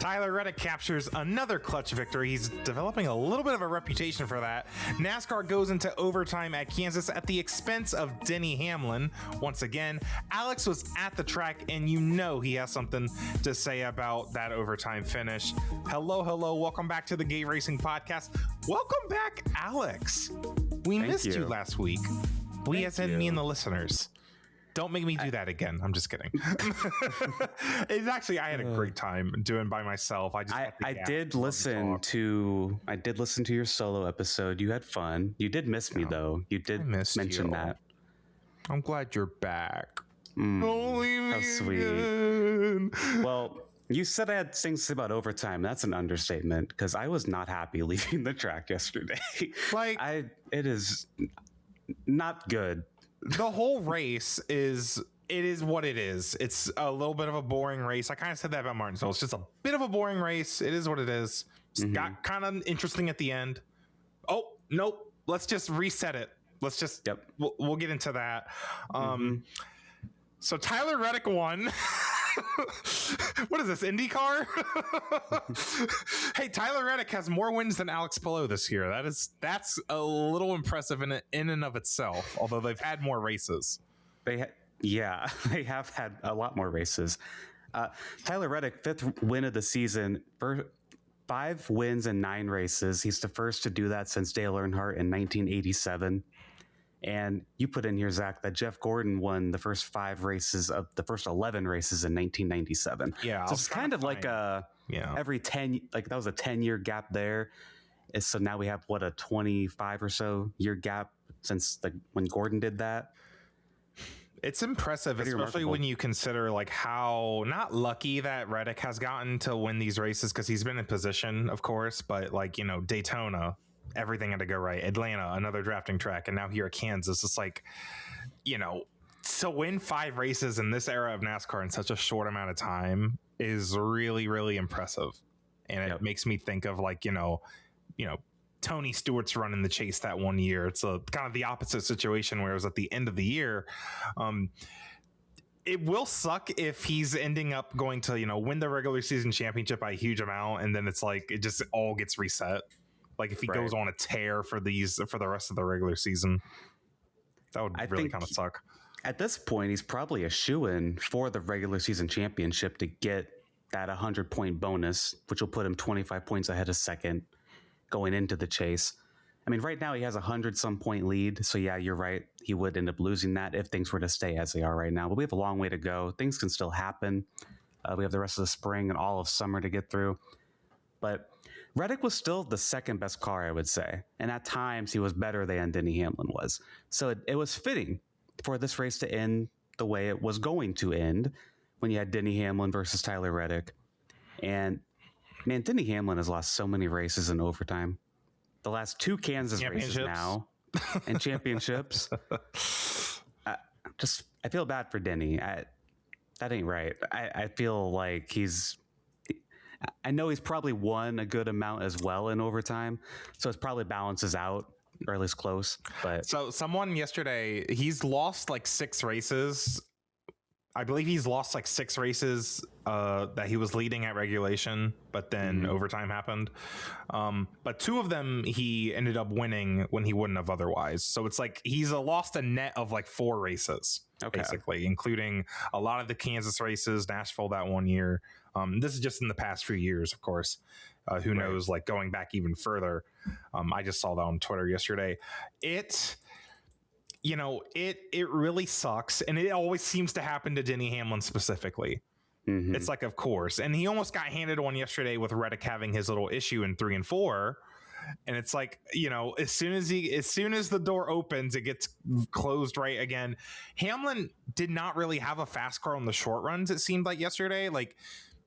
Tyler Reddick captures another clutch victory. He's developing a little bit of a reputation for that. NASCAR goes into overtime at Kansas at the expense of Denny Hamlin. Once again, Alex was at the track, and you know he has something to say about that overtime finish. Hello. Welcome back to the Gay Racing Podcast. Welcome back, Alex. We missed you last week. We as in me and the listeners. Don't make me do that again. I'm just kidding. It's actually, I had a great time doing by myself. I did listen to your solo episode. You had fun. You did miss me though. You did mention that. I'm glad you're back. How sweet. Well, you said I had things to say about overtime. That's an understatement because I was not happy leaving the track yesterday. It is not good. The whole race is what it is. It's a little bit of a boring race. I kind of said that about Martinsville. It's just a bit of a boring race. It is what it is. It's got kind of interesting at the end. Oh, nope. Let's just reset it. Let's just, we'll get into that. So Tyler Reddick won. What is this, IndyCar? Hey, Tyler Reddick has more wins than Alex Palou this year. That's a little impressive in and of itself, although they've had more races. They have had a lot more races. Tyler Reddick, 5th win of the season, 5 wins in 9 races. He's the first to do that since Dale Earnhardt in 1987. And you put in here, Zach, that Jeff Gordon won the first 5 races of the first 11 races in 1997. Yeah. So it's kind of like every 10, like that was a 10-year gap there. So now we have a 25 or so year gap since when Gordon did that. It's impressive, especially when you consider like how not lucky that Reddick has gotten to win these races, because he's been in position, of course, but like, Daytona, everything had to go right. Atlanta, another drafting track, and now here at Kansas, it's like, to win 5 races in this era of NASCAR in such a short amount of time is really, really impressive. And it makes me think of like, Tony Stewart's run in the chase that one year. It's a kind of the opposite situation where it was at the end of the year. It will suck if he's ending up going to, win the regular season championship by a huge amount, and then it's like it just all gets reset. Like if he goes on a tear for the rest of the regular season, that would really kind of suck. At this point, he's probably a shoo-in for the regular season championship to get that 100-point bonus, which will put him 25 points ahead of second going into the chase. I mean, right now he has 100-some point lead. So yeah, you're right. He would end up losing that if things were to stay as they are right now. But we have a long way to go. Things can still happen. We have the rest of the spring and all of summer to get through. But Reddick was still the second best car, I would say. And at times he was better than Denny Hamlin was. So it was fitting for this race to end the way it was going to end when you had Denny Hamlin versus Tyler Reddick. And man, Denny Hamlin has lost so many races in overtime. The last 2 Kansas races now and championships. I feel bad for Denny. That ain't right. I feel like I know he's probably won a good amount as well in overtime, so it probably balances out, or at least close. But so someone yesterday, he's lost like 6 races. I believe he's lost like 6 races that he was leading at regulation, but then overtime happened. But 2 of them he ended up winning when he wouldn't have otherwise. So it's like he's lost a net of like 4 races, basically, including a lot of the Kansas races, Nashville that one year. This is just in the past few years, of course. Who knows, like going back even further. I just saw that on Twitter yesterday. It really sucks. And it always seems to happen to Denny Hamlin specifically. It's like, of course. And he almost got handed one yesterday with Reddick having his little issue in 3 and 4. And it's like, as soon as the door opens, it gets closed right again. Hamlin did not really have a fast car on the short runs, it seemed like yesterday. Like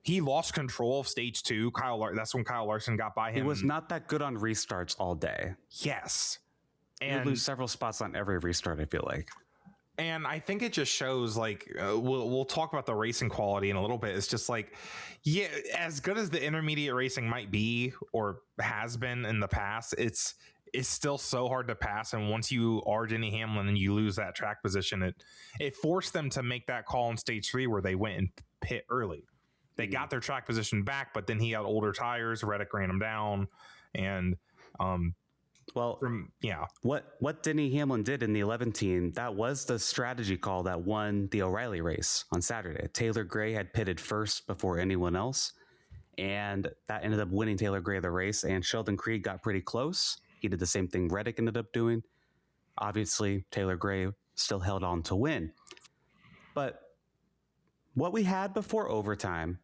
he lost control of stage 2. That's when Kyle Larson got by him. He was not that good on restarts all day. Yes. And you lose several spots on every restart, I feel like. And I think it just shows, like, we'll talk about the racing quality in a little bit. It's just like, yeah, as good as the intermediate racing might be or has been in the past, it's still so hard to pass. And once you are Denny Hamlin and you lose that track position, it forced them to make that call in stage 3 where they went and pit early. They got their track position back, but then he had older tires. Reddick ran him down, and what Denny Hamlin did in the 11 team, that was the strategy call that won the O'Reilly race on Saturday. Taylor Gray had pitted first before anyone else, and that ended up winning Taylor Gray the race. And Sheldon Creed got pretty close. He did the same thing Reddick ended up doing. Obviously, Taylor Gray still held on to win. But what we had before overtime,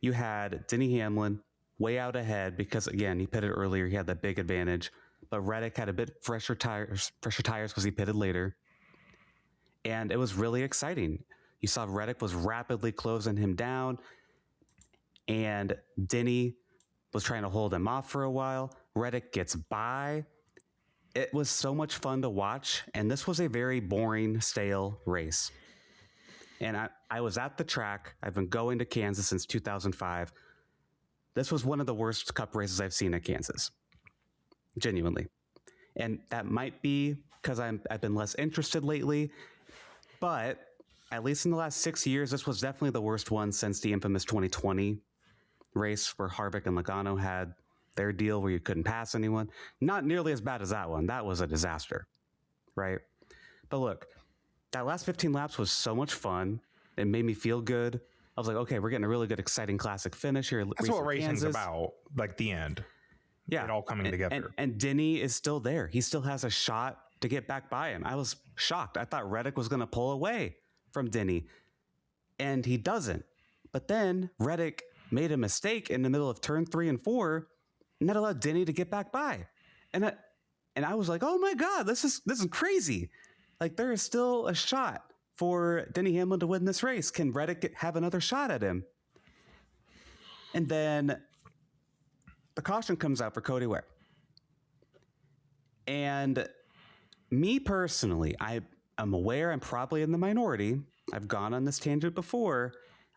you had Denny Hamlin way out ahead because, again, he pitted earlier. He had that big advantage. But Reddick had a bit fresher tires because he pitted later. And it was really exciting. You saw Reddick was rapidly closing him down. And Denny was trying to hold him off for a while. Reddick gets by. It was so much fun to watch. And this was a very boring, stale race. And I was at the track. I've been going to Kansas since 2005. This was one of the worst Cup races I've seen at Kansas. Genuinely. And that might be because I've been less interested lately. But at least in the last 6 years, this was definitely the worst one since the infamous 2020 race where Harvick and Logano had their deal where you couldn't pass anyone. Not nearly as bad as that one. That was a disaster, right? But look, that last 15 laps was so much fun. It made me feel good. I was like, okay, we're getting a really good, exciting classic finish here. That's what racing's about, like the end. Yeah. It all coming together. And Denny is still there. He still has a shot to get back by him. I was shocked. I thought Reddick was going to pull away from Denny, and he doesn't. But then Reddick made a mistake in the middle of turn 3 and 4, and that allowed Denny to get back by. And I was like, oh my God, this is crazy. Like, there is still a shot for Denny Hamlin to win this race. Can Reddick have another shot at him? And then the caution comes out for Cody Ware. And me personally, I'm aware I'm probably in the minority. I've gone on this tangent before.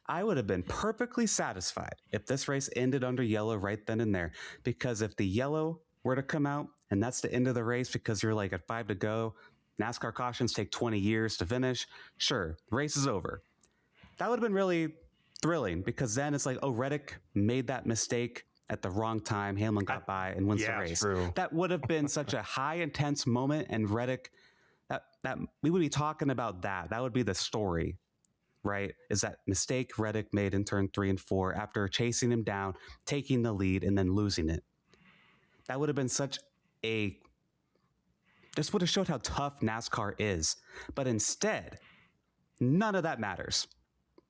I would have been perfectly satisfied if this race ended under yellow right then and there. Because if the yellow were to come out and that's the end of the race because you're like at 5 to go, NASCAR cautions take 20 years to finish. Sure, the race is over. That would have been really thrilling because then it's like, oh, Reddick made that mistake at the wrong time. Hamlin got by and wins the race. True. That would have been such a high intense moment, and Reddick, that we would be talking about that. That would be the story, right? Is that mistake Reddick made in turn 3 and 4 after chasing him down, taking the lead, and then losing it. That would have been this would have showed how tough NASCAR is. But instead, none of that matters.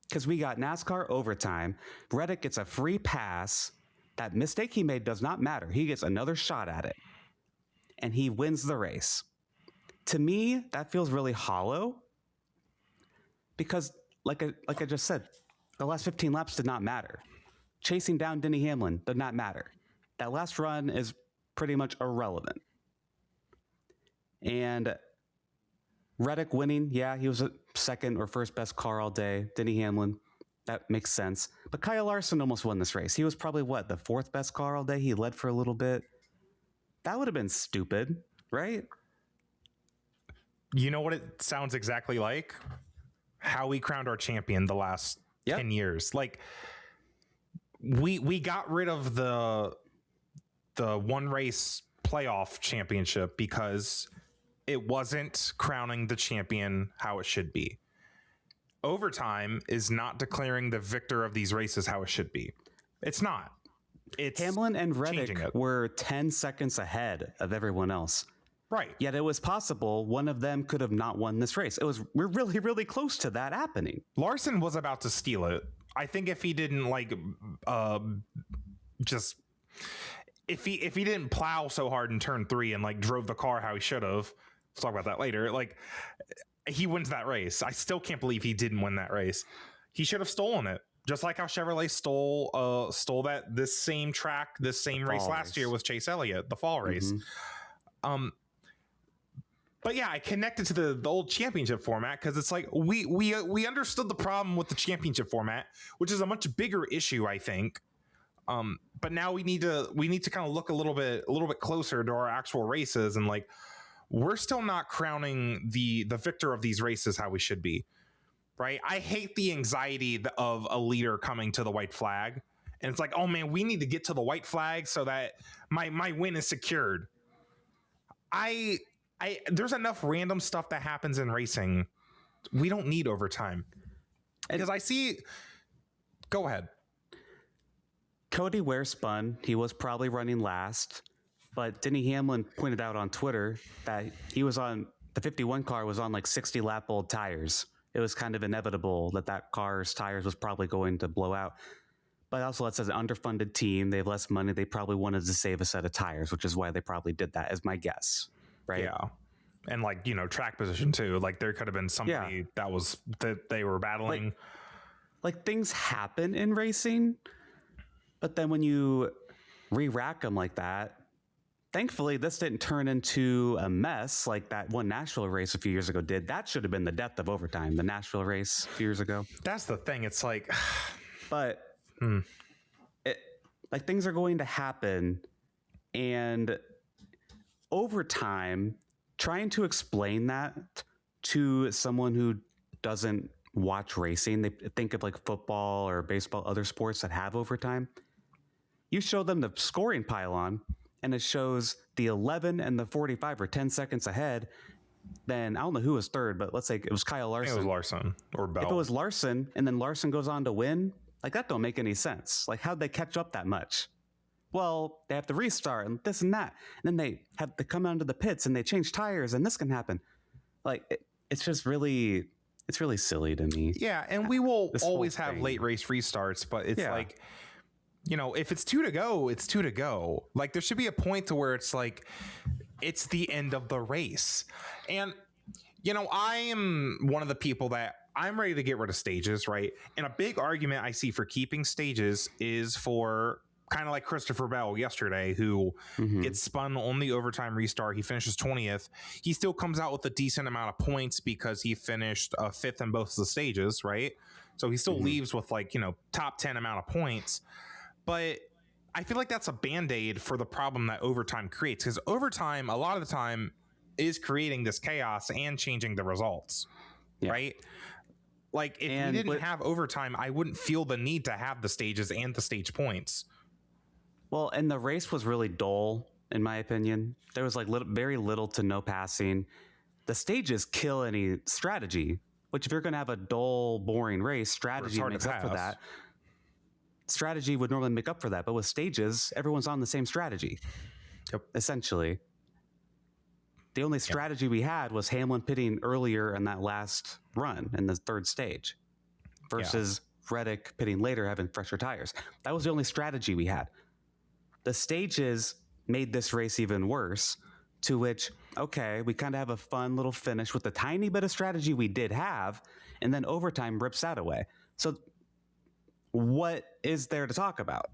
Because we got NASCAR overtime. Reddick gets a free pass. That mistake he made does not matter. He gets another shot at it. And he wins the race. To me, that feels really hollow. Because, like I just said, the last 15 laps did not matter. Chasing down Denny Hamlin did not matter. That last run is pretty much irrelevant. And Reddick winning, yeah, he was a second or first best car all day. Denny Hamlin, that makes sense. But Kyle Larson almost won this race. He was probably, the fourth best car all day? He led for a little bit. That would have been stupid, right? You know what it sounds exactly like? How we crowned our champion the last 10 years. Like, we got rid of the one race playoff championship because it wasn't crowning the champion how it should be. Overtime is not declaring the victor of these races how it should be. It's not. It's Hamlin and Reddick were 10 seconds ahead of everyone else. Right. Yet it was possible one of them could have not won this race. We're really, really close to that happening. Larson was about to steal it. I think if he didn't if he didn't plow so hard in turn 3 and drove the car how he should have, let's talk about that later. He wins that race. I still can't believe he didn't win that race. He should have stolen it. Just like how Chevrolet stole this same track, this same race last year with Chase Elliott, the fall race. Mm-hmm. But yeah, I connected to the old championship format because it's like we understood the problem with the championship format, which is a much bigger issue, I think. But now we need to kind of look a little bit closer to our actual races, and we're still not crowning the victor of these races how we should be. right? I hate the anxiety of a leader coming to the white flag. And it's like, oh man, we need to get to the white flag so that my win is secured. There's enough random stuff that happens in racing. We don't need overtime. Because I see, go ahead. Cody Ware spun. He was probably running last, but Denny Hamlin pointed out on Twitter that he was on, the 51 car was on like 60 lap old tires. It was kind of inevitable that car's tires was probably going to blow out. But also, it's an underfunded team. They have less money. They probably wanted to save a set of tires, which is why they probably did that, is my guess. Right? Yeah. And like, you know, track position too. Like there could have been somebody that they were battling. Like things happen in racing, but then when you re-rack them like that, thankfully this didn't turn into a mess like that one Nashville race a few years ago did. That should have been the death of overtime, the Nashville race a few years ago. That's the thing. It's like, but like things are going to happen, and overtime, trying to explain that to someone who doesn't watch racing, they think of like football or baseball, other sports that have overtime. You show them the scoring pylon and it shows the 11 and the 45 are 10 seconds ahead. Then I don't know who was third, but let's say it was Kyle Larson. It was Larson or Bell. If it was Larson and then Larson goes on to win, like that don't make any sense. Like how'd they catch up that much? Well, they have to restart and this and that. And then they have to come out into the pits and they change tires and this can happen. Like it's just really, it's really silly to me. Yeah. And we will always have late race restarts, but it's like, you know, if it's 2 to go, it's 2 to go. Like there should be a point to where it's like, it's the end of the race. And, you know, I am one of the people that I'm ready to get rid of stages, right? And a big argument I see for keeping stages is for kind of like Christopher Bell yesterday, who gets spun on the overtime restart. He finishes 20th. He still comes out with a decent amount of points because he finished 5th in both of the stages, right? So he still leaves with like, you know, top 10 amount of points. But I feel like that's a Band-Aid for the problem that overtime creates, because overtime, a lot of the time, is creating this chaos and changing the results, right? Like if we didn't have overtime, I wouldn't feel the need to have the stages and the stage points. Well, and the race was really dull, in my opinion. There was like very little to no passing. The stages kill any strategy, which if you're going to have a dull, boring race, strategy makes up for that. Strategy would normally make up for that. But with stages, everyone's on the same strategy, essentially. The only strategy we had was Hamlin pitting earlier in that last run in the third stage versus Reddick pitting later, having fresher tires. That was the only strategy we had. The stages made this race even worse, to which, okay, we kind of have a fun little finish with the tiny bit of strategy we did have, and then overtime rips that away. So what is there to talk about?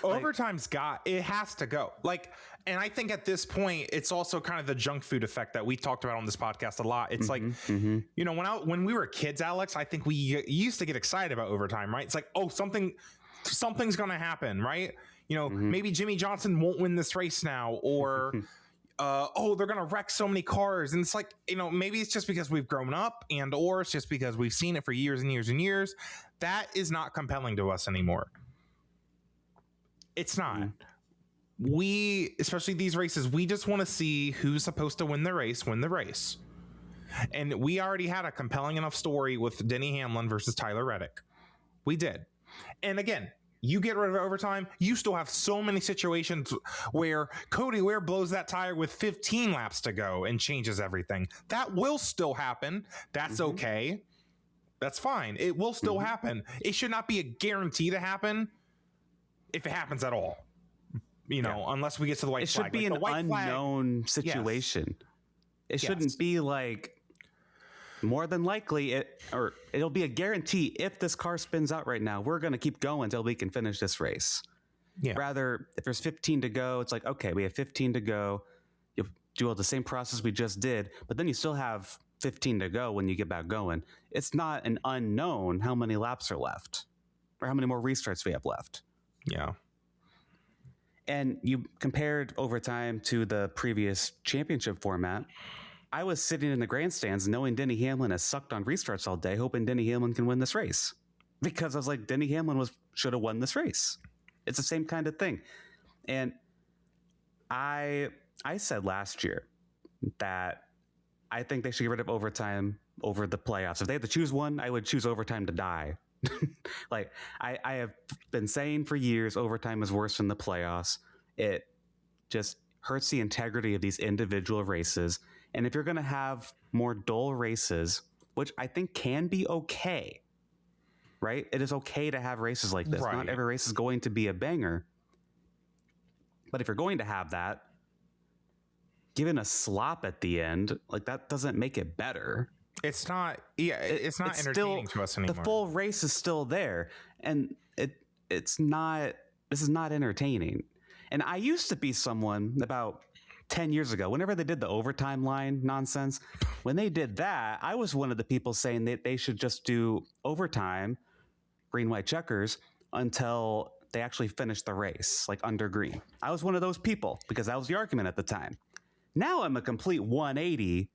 Overtime's it has to go. Like, and I think at this point, it's also kind of the junk food effect that we talked about on this podcast a lot. It's like, you know, when we were kids, Alex, I think we used to get excited about overtime, right? It's like, oh, something's going to happen, right? You know, maybe Jimmy Johnson won't win this race now, or, oh, they're going to wreck so many cars. And it's like, you know, maybe it's just because we've grown up, and or it's just because we've seen it for years and years and years. That is not compelling to us anymore. It's not. We, especially these races, we just want to see who's supposed to win the race. And we already had a compelling enough story with Denny Hamlin versus Tyler Reddick. We did. And again, you get rid of overtime, you still have so many situations where Cody Ware blows that tire with 15 laps to go and changes everything. That will still happen. That's okay. That's fine. It will still happen. It should not be a guarantee to happen if it happens at all. You know, unless we get to the white flag. It should be an unknown situation. It shouldn't be like, more than likely, it'll be a guarantee. If this car spins out right now, we're going to keep going until we can finish this race. Rather, if there's 15 to go, it's like, okay, we have 15 to go. You do all the same process we just did, but then you still have 15 to go when you get back going. It's not an unknown how many laps are left or how many more restarts we have left. Yeah. And you compared overtime to the previous championship format. I was sitting in the grandstands knowing Denny Hamlin has sucked on restarts all day, hoping Denny Hamlin can win this race. Because I was like, Denny Hamlin should have won this race. It's the same kind of thing. And I said last year that I think they should get rid of overtime over the playoffs. If they had to choose one, I would choose overtime to die. Like I have been saying for years, overtime is worse than the playoffs. It just hurts the integrity of these individual races. And if you're going to have more dull races, which I think can be okay, right? It is okay to have races like this. Right. Not every race is going to be a banger. But if you're going to have that, given a slop at the end, like that doesn't make it better. It's not. Yeah, it's not entertaining to us anymore. The full race is still there, and it's not. This is not entertaining. And I used to be someone about 10 years ago, whenever they did the overtime line nonsense, when they did that, I was one of the people saying that they should just do overtime, green, white checkers, until they actually finished the race, like under green. I was one of those people because that was the argument at the time. Now I'm a complete 180.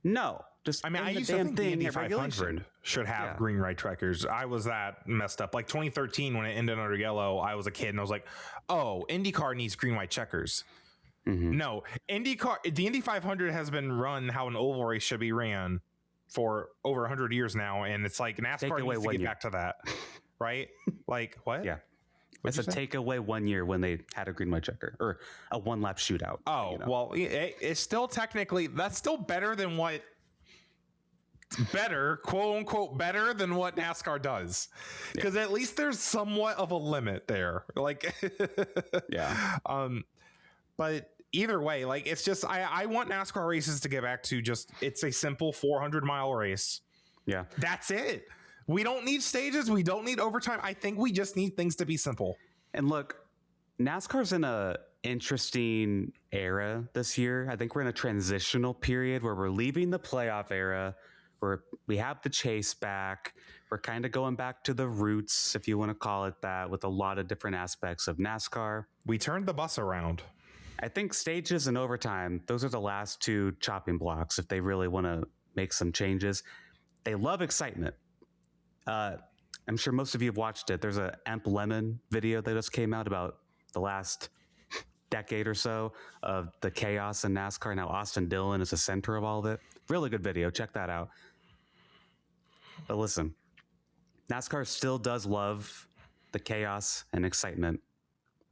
No. I used to think the Indy 500 should have green, right checkers. I was that messed up. Like 2013, when it ended under yellow, I was a kid and I was like, oh, IndyCar needs green, white checkers. Mm-hmm. No, the Indy 500 has been run how an oval race should be ran for over 100 years now. And it's like NASCAR needs to get back to that. Right? Like, what? Yeah. It's a takeaway 1 year when they had a green, white checker or a one lap shootout. Oh, well, it's still technically, that's still better than what. Better, quote unquote, better than what NASCAR does, because at least there's somewhat of a limit there. Like, yeah. But either way, like, it's just I want NASCAR races to get back to just it's a simple 400-mile race. Yeah, that's it. We don't need stages. We don't need overtime. I think we just need things to be simple. And look, NASCAR's in a interesting era this year. I think we're in a transitional period where we're leaving the playoff era. We have the chase back. We're kind of going back to the roots, if you want to call it that, with a lot of different aspects of NASCAR. We turned the bus around. I think stages and overtime, those are the last two chopping blocks if they really want to make some changes. They love excitement. I'm sure most of you have watched it. There's a Amp Lemon video that just came out about the last decade or so of the chaos in NASCAR. Now Austin Dillon is the center of all of it. Really good video. Check that out. But listen, NASCAR still does love the chaos and excitement.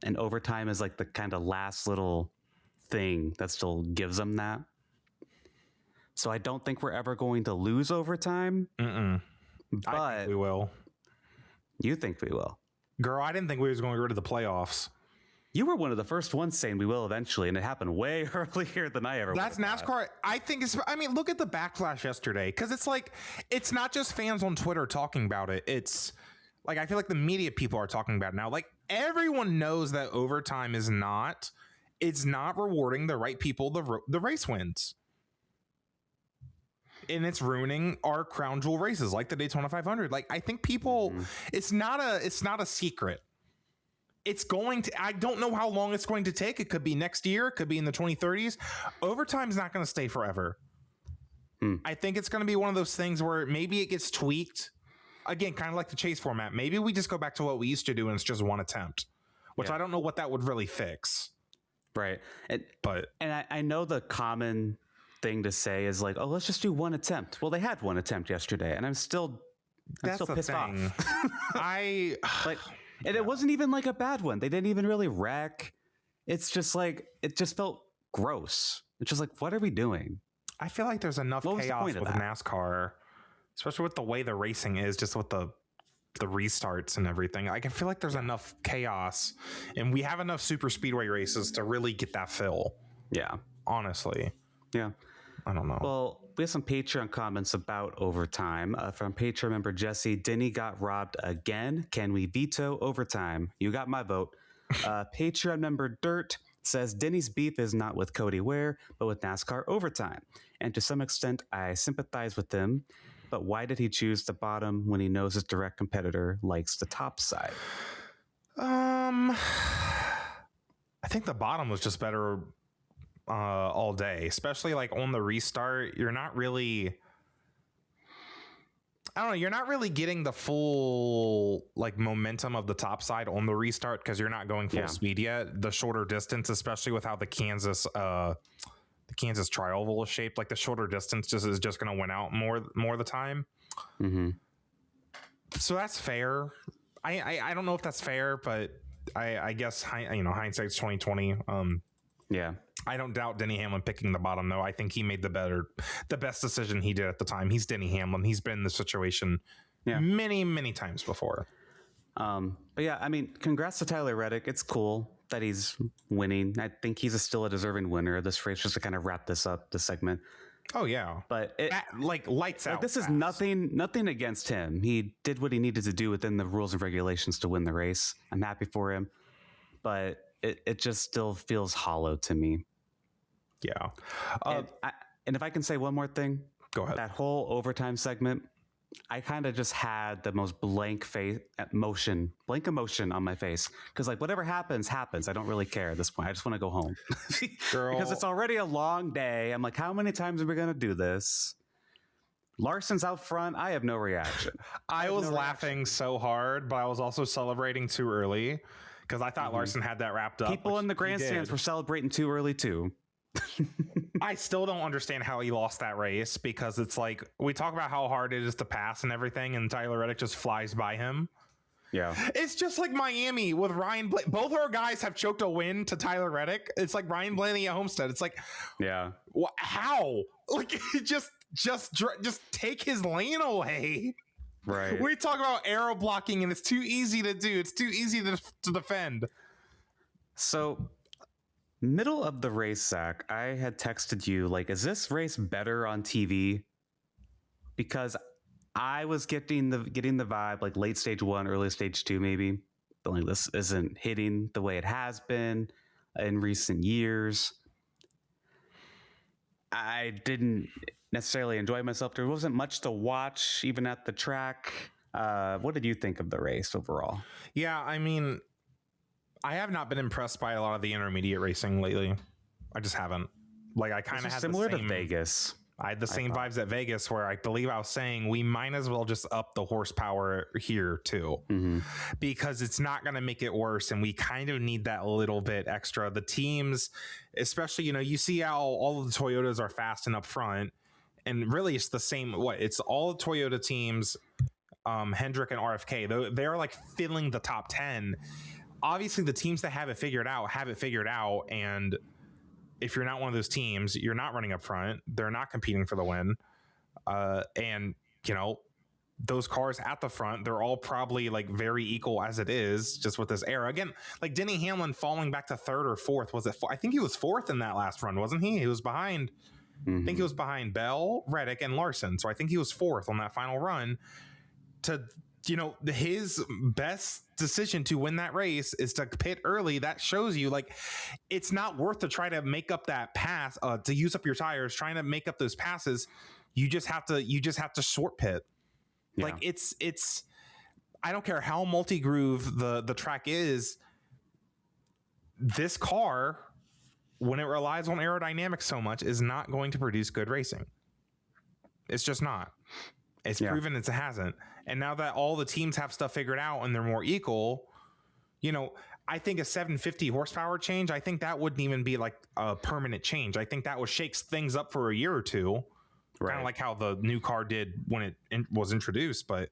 And overtime is like the kind of last little thing that still gives them that. So I don't think we're ever going to lose overtime. But I think we will. You think we will? Girl, I didn't think we was going to go to the playoffs. You were one of the first ones saying we will eventually, and it happened way earlier than I ever would. That's NASCAR. I think look at the backlash yesterday, because it's like, it's not just fans on Twitter talking about it. It's like, I feel like the media people are talking about it now. Like, everyone knows that overtime is not rewarding the right people the race wins. And it's ruining our crown jewel races like the Daytona 500. Like, I think people, it's not a secret. I don't know how long it's going to take. It could be next year. It could be in the 2030s. Overtime's not going to stay forever. I think it's going to be one of those things where maybe it gets tweaked. Again, kind of like the chase format. Maybe we just go back to what we used to do and it's just one attempt, which I don't know what that would really fix. Right. And I know the common thing to say is like, oh, let's just do one attempt. Well, they had one attempt yesterday and I'm still pissed off. And it wasn't even like a bad one. They didn't even really wreck. It's just like, it just felt gross. It's just like, what are we doing? I feel like there's enough chaos with NASCAR, especially with the way the racing is, just with the restarts and everything. Like, I feel like there's enough chaos and we have enough super speedway races to really get that fill. Yeah. Honestly. Yeah. I don't know. Well, we have some Patreon comments about overtime from Patreon member Jesse. Denny got robbed again. Can we veto overtime? You got my vote. Patreon member Dirt says Denny's beef is not with Cody Ware, but with NASCAR overtime. And to some extent, I sympathize with him. But why did he choose the bottom when he knows his direct competitor likes the top side? I think the bottom was just better all day, especially like on the restart. You're not really, I don't know, you're not really getting the full like momentum of the top side on the restart because you're not going full speed yet. The shorter distance, especially with how the Kansas tri oval is shaped, like the shorter distance is just going to win out more of the time. Mm-hmm. So that's fair. I don't know if that's fair, but I guess hindsight's 2020. Yeah. I don't doubt Denny Hamlin picking the bottom, though. I think he made the best decision he did at the time. He's Denny Hamlin. He's been in this situation many, many times before. But yeah, I mean, congrats to Tyler Reddick. It's cool that he's winning. I think he's still a deserving winner of this race, just to kind of wrap this segment. Oh, yeah. But lights out. This is nothing against him. He did what he needed to do within the rules and regulations to win the race. I'm happy for him. But it just still feels hollow to me. Yeah. And if I can say one more thing, go ahead. That whole overtime segment, I kind of just had the most blank emotion on my face. Because like whatever happens. I don't really care at this point. I just want to go home. Girl. Because it's already a long day. I'm like, how many times are we going to do this? Larson's out front. I have no reaction. I was laughing so hard, but I was also celebrating too early because I thought Larson had that wrapped up. People in the grandstands were celebrating too early too. I still don't understand how he lost that race because it's like we talk about how hard it is to pass and everything, and Tyler Reddick just flies by him. Yeah, it's just like Miami with Ryan. Both our guys have choked a win to Tyler Reddick. It's like Ryan Blaney at Homestead. It's like, yeah, how? Like just take his lane away. Right. We talk about aero blocking, and it's too easy to do. It's too easy to defend. So. Middle of the race, Zach, I had texted you, like, is this race better on TV? Because I was getting the vibe, like late stage 1, early stage 2, maybe. But like this isn't hitting the way it has been in recent years. I didn't necessarily enjoy myself. There wasn't much to watch, even at the track. What did you think of the race overall? Yeah, I mean, I have not been impressed by a lot of the intermediate racing lately. I just haven't. Like I kind of had similar to Vegas. I had the same vibes at Vegas where I believe I was saying we might as well just up the horsepower here too, because it's not going to make it worse. And we kind of need that little bit extra. The teams, especially, you see how all of the Toyotas are fast and up front, and really it's the same. It's all the Toyota teams, Hendrick and RFK. They're like filling the top 10. Obviously the teams that have it figured out. And if you're not one of those teams, you're not running up front. They're not competing for the win. And those cars at the front, they're all probably like very equal as it is just with this era. Again, like Denny Hamlin falling back to third or fourth. Was it? I think he was fourth in that last run, wasn't he? He was behind, I think he was behind Bell, Reddick, and Larson. So I think he was fourth on that final run. His best decision to win that race is to pit early. That shows you like it's not worth to try to make up that pass, to use up your tires, trying to make up those passes. You just have to short pit. Yeah. Like it's I don't care how multi-groove the track is. This car, when it relies on aerodynamics so much, is not going to produce good racing. It's just not. It's proven it hasn't. And now that all the teams have stuff figured out and they're more equal, I think a 750 horsepower change, I think that wouldn't even be like a permanent change. I think that would shake things up for a year or two, kind of like how the new car did when it was introduced. But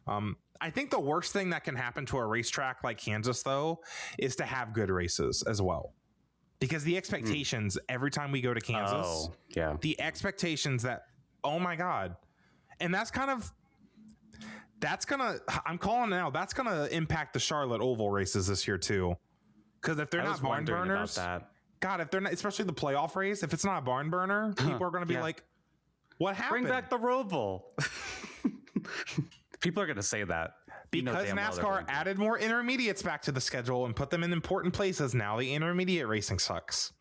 I think the worst thing that can happen to a racetrack like Kansas, though, is to have good races as well. Because the expectations every time we go to Kansas, the expectations that, oh my God. And that's gonna I'm calling now, that's gonna impact the Charlotte Oval races this year too. Because if they're not barn burners, God, if they're not, especially the playoff race, if it's not a barn burner, people are gonna be like, what happened? Bring back the Roval. People are gonna say that. Because NASCAR added more intermediates back to the schedule and put them in important places. Now the intermediate racing sucks.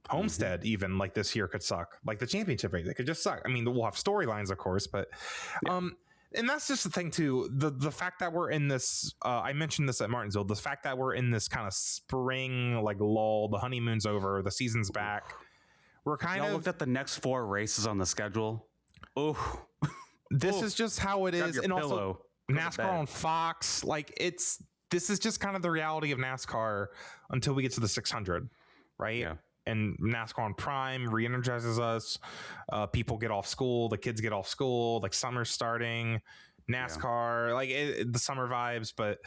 Homestead, even like this year, could suck. Like the championship race, it could just suck. I mean, we'll have storylines, of course, but And that's just the thing too. The fact that we're in this, I mentioned this at Martinsville. The fact that we're in this kind of spring like lull, the honeymoon's over, the season's back. We're kind of looked at the next 4 races on the schedule. Oh, this is just how it is, and pillow. Also NASCAR on Fox. Like this is just kind of the reality of NASCAR until we get to the 600, right? Yeah. And NASCAR on Prime re-energizes us. People get off school. The kids get off school. Like summer's starting. NASCAR, like the summer vibes. But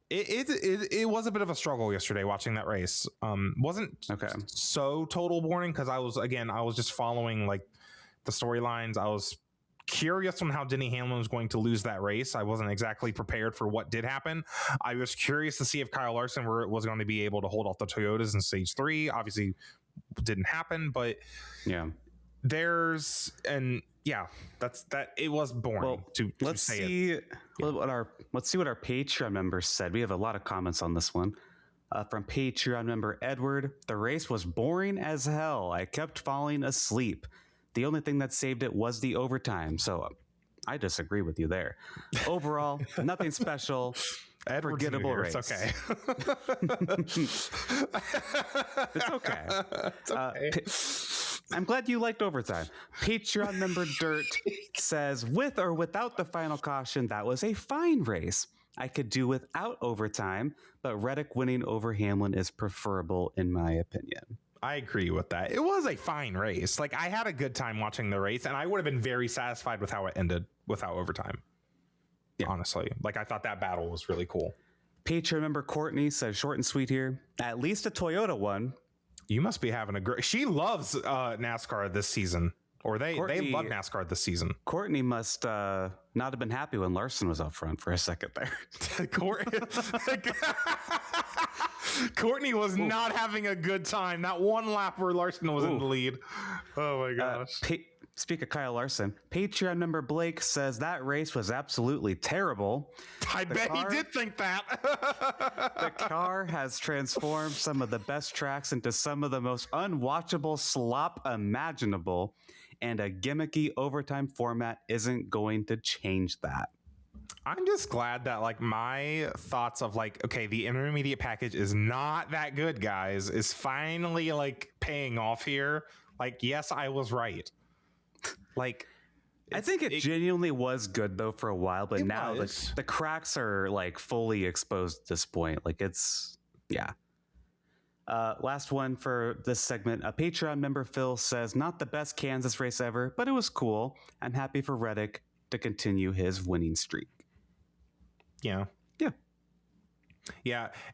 it was a bit of a struggle yesterday watching that race. Wasn't so total boring because I was just following like the storylines. I was curious on how Denny Hamlin was going to lose that race. I wasn't exactly prepared for what did happen. I was curious to see if Kyle Larson was going to be able to hold off the Toyotas in stage 3. Obviously didn't happen, but that's that. It was boring let's see what our Patreon members said. We have a lot of comments on this one. From Patreon member Edward, the race was boring as hell. I kept falling asleep. The only thing that saved it was the overtime. So I disagree with you there. Overall, nothing special. Forgettable race. It's okay. It's okay. It's okay. I'm glad you liked overtime. Patreon member Dirt says, with or without the final caution, that was a fine race. I could do without overtime, but Reddick winning over Hamlin is preferable in my opinion. I agree with that. It was a fine race. Like I had a good time watching the race, and I would have been very satisfied with how it ended without overtime. Yeah. Honestly, like I thought that battle was really cool. Patreon member Courtney says, short and sweet here. At least a Toyota won. You must be having a great. She loves NASCAR this season, or they love NASCAR this season. Courtney must not have been happy when Larson was up front for a second there. Courtney was not having a good time. That one lap where Larson was in the lead. Oh my gosh. Speak of Kyle Larson, Patreon member Blake says that race was absolutely terrible. I bet he did think that. The car has transformed some of the best tracks into some of the most unwatchable slop imaginable, and a gimmicky overtime format isn't going to change that. I'm just glad that like my thoughts of like, okay, the intermediate package is not that good, guys, is finally like paying off here. Like, yes, I was right. Like, I think it genuinely was good though for a while, but now the cracks are like fully exposed at this point. Like it's, last one for this segment. A Patreon member Phil says, not the best Kansas race ever, but it was cool. I'm happy for Reddick to continue his winning streak. Yeah.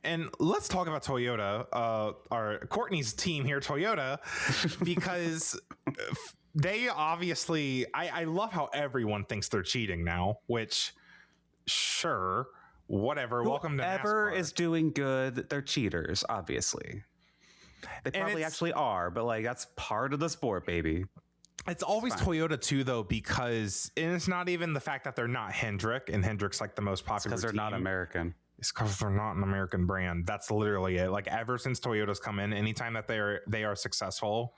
And let's talk about Toyota, our Courtney's team here, Toyota, because they obviously, I love how everyone thinks they're cheating now, which sure, whatever. Welcome to NASCAR. Whoever is doing good, they're cheaters, obviously. They probably actually are, but like that's part of the sport, baby. It's always Toyota too, though, because it's not even the fact that they're not Hendrick, and Hendrick's like the most popular. Because they're not American. It's because they're not an American brand. That's literally it. Like ever since Toyota's come in, anytime that they are successful,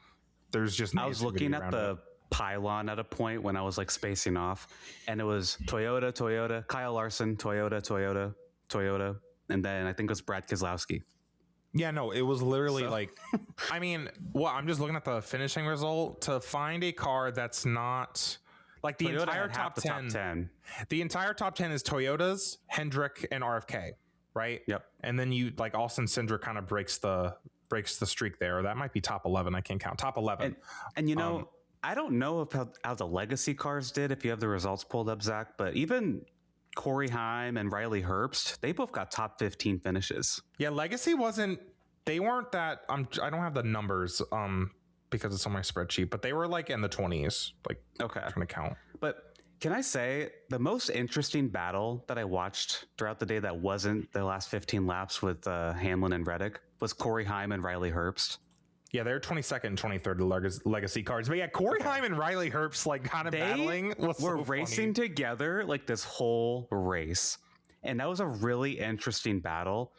there's just. I was looking at the pylon at a point when I was like spacing off, and it was Toyota, Kyle Larson, Toyota, and then I think it was Brad Keselowski. Yeah, no, it was literally like, I mean, I'm just looking at the finishing result to find a car that's not like the entire top 10. The entire top 10 is Toyotas, Hendrick, and RFK, right? Yep. And then you like Austin Cindric kind of breaks the streak there. That might be top 11. I can't count. Top 11. And you know, I don't know if how the legacy cars did, if you have the results pulled up, Zach, but even Corey Heim and Riley Herbst, they both got top 15 finishes. Yeah, legacy they weren't that. I don't have the numbers because it's on my spreadsheet, but they were like in the 20s. Like, okay, I'm trying to count. But can I say the most interesting battle that I watched throughout the day that wasn't the last 15 laps with Hamlin and Reddick was Corey Heim and Riley Herbst. Yeah, they're 22nd and 23rd legacy cars. But yeah, Corey Heim and Riley Herbst like kind of battling. Were racing together like this whole race. And that was a really interesting battle.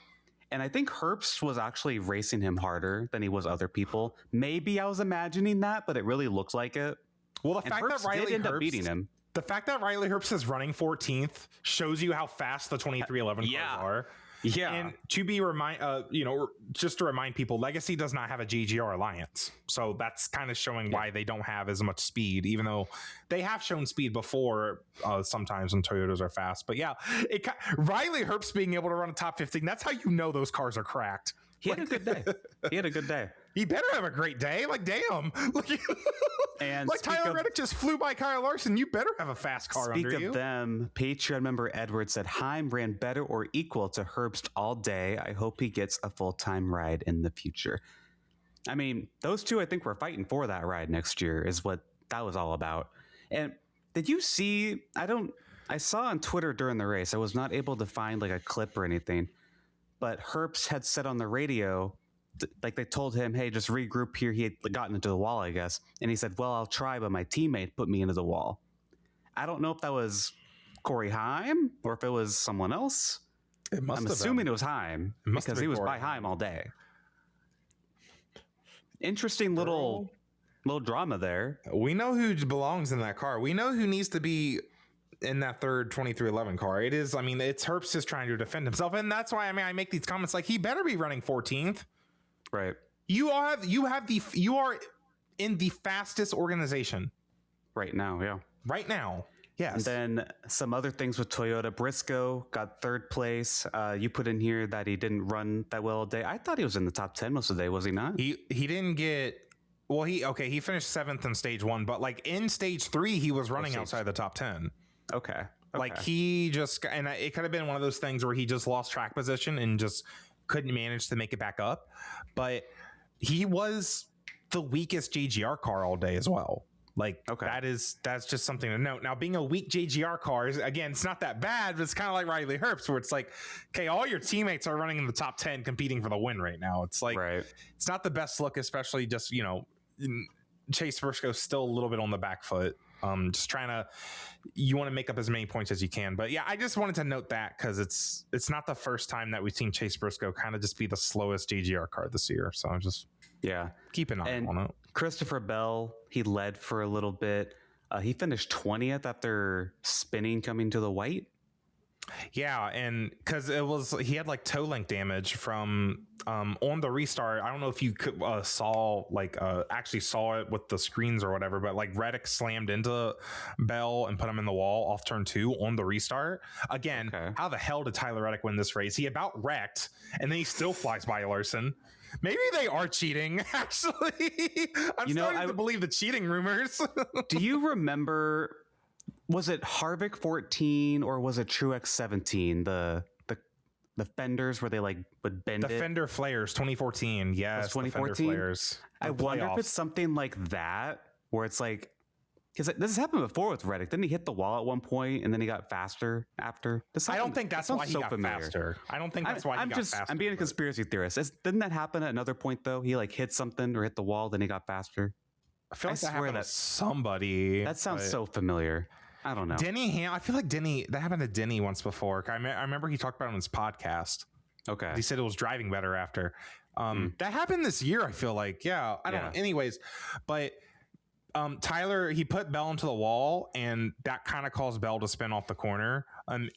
And I think Herbst was actually racing him harder than he was other people. Maybe I was imagining that, but it really looks like it. Well, the fact that Riley did end up beating him. The fact that Riley Herbst is running 14th shows you how fast the 2311 cars are. Yeah. And to be just to remind people, Legacy does not have a GGR alliance. So that's kind of showing why they don't have as much speed, even though they have shown speed before sometimes when Toyotas are fast. But yeah, Riley Herbst being able to run a top 15, that's how you know those cars are cracked. He had a good day. He had a good day. He better have a great day. Like, damn. And like Tyler Reddick just flew by Kyle Larson. You better have a fast car under you. Speak of them, Patreon member Edward said, Heim ran better or equal to Herbst all day. I hope he gets a full-time ride in the future. I mean, those two, I think, were fighting for that ride next year is what that was all about. And did you see, I saw on Twitter during the race, I was not able to find like a clip or anything, but Herbst had said on the radio, like they told him, hey, just regroup here. He had gotten into the wall, I guess. And he said, well, I'll try, but my teammate put me into the wall. I don't know if that was Corey Heim or if it was someone else. I'm assuming it was Heim because he was by Heim all day. Interesting little drama there. We know who belongs in that car. We know who needs to be in that third 2311 car. It is, I mean, it's Herbst just trying to defend himself. And that's why, I mean, I make these comments like he better be running 14th. Right. You are in the fastest organization right now. Yeah. Right now. Yes. And then some other things with Toyota. Briscoe got third place. You put in here that he didn't run that well all day. I thought he was in the top 10 most of the day. Was he not? He didn't get. Well, he finished 7th in stage 1, but like in stage 3, he was running outside the top 10. Okay. Like he just, and it could have been one of those things where he just lost track position and just couldn't manage to make it back up. But he was the weakest JGR car all day as well. Like, that's just something to note. Now, being a weak JGR car is, again, it's not that bad, but it's kind of like Riley Herbst, where it's like, okay, all your teammates are running in the top 10 competing for the win right now. It's like, it's not the best look, especially just, Chase Briscoe's still a little bit on the back foot. Just trying to, you want to make up as many points as you can. But yeah, I just wanted to note that because it's not the first time that we've seen Chase Briscoe kind of just be the slowest JGR car this year. So I'm just keep an eye on it. Christopher Bell, he led for a little bit. He finished 20th after spinning coming to the white. Yeah, and because he had like toe link damage from on the restart. I don't know if you could actually saw it with the screens or whatever, but like Reddick slammed into Bell and put him in the wall off turn 2 on the restart. Again, how the hell did Tyler Reddick win this race? He about wrecked, and then he still flies by Larson. Maybe they are cheating, actually. I'm starting to believe the cheating rumors. Do you remember, was it Harvick 14 or was it Truex 17? The fenders where they like would bend the fender flares 2014. Yes, 2014 flares. I wonder if it's something like that where it's like, because this has happened before with Reddick. Didn't he hit the wall at one point and then he got faster after? I don't think that's why he got faster. I don't think that's why he got faster. I'm being a conspiracy theorist. Didn't that happen at another point though? He like hit something or hit the wall, then he got faster. I feel like that happened to somebody. That sounds so familiar. I don't know. I feel like that happened to Denny once before. I remember he talked about it on his podcast. Okay. He said it was driving better after. That happened this year, I feel like. Yeah. I don't know. Anyways, but Tyler, he put Bell into the wall, and that kind of caused Bell to spin off the corner.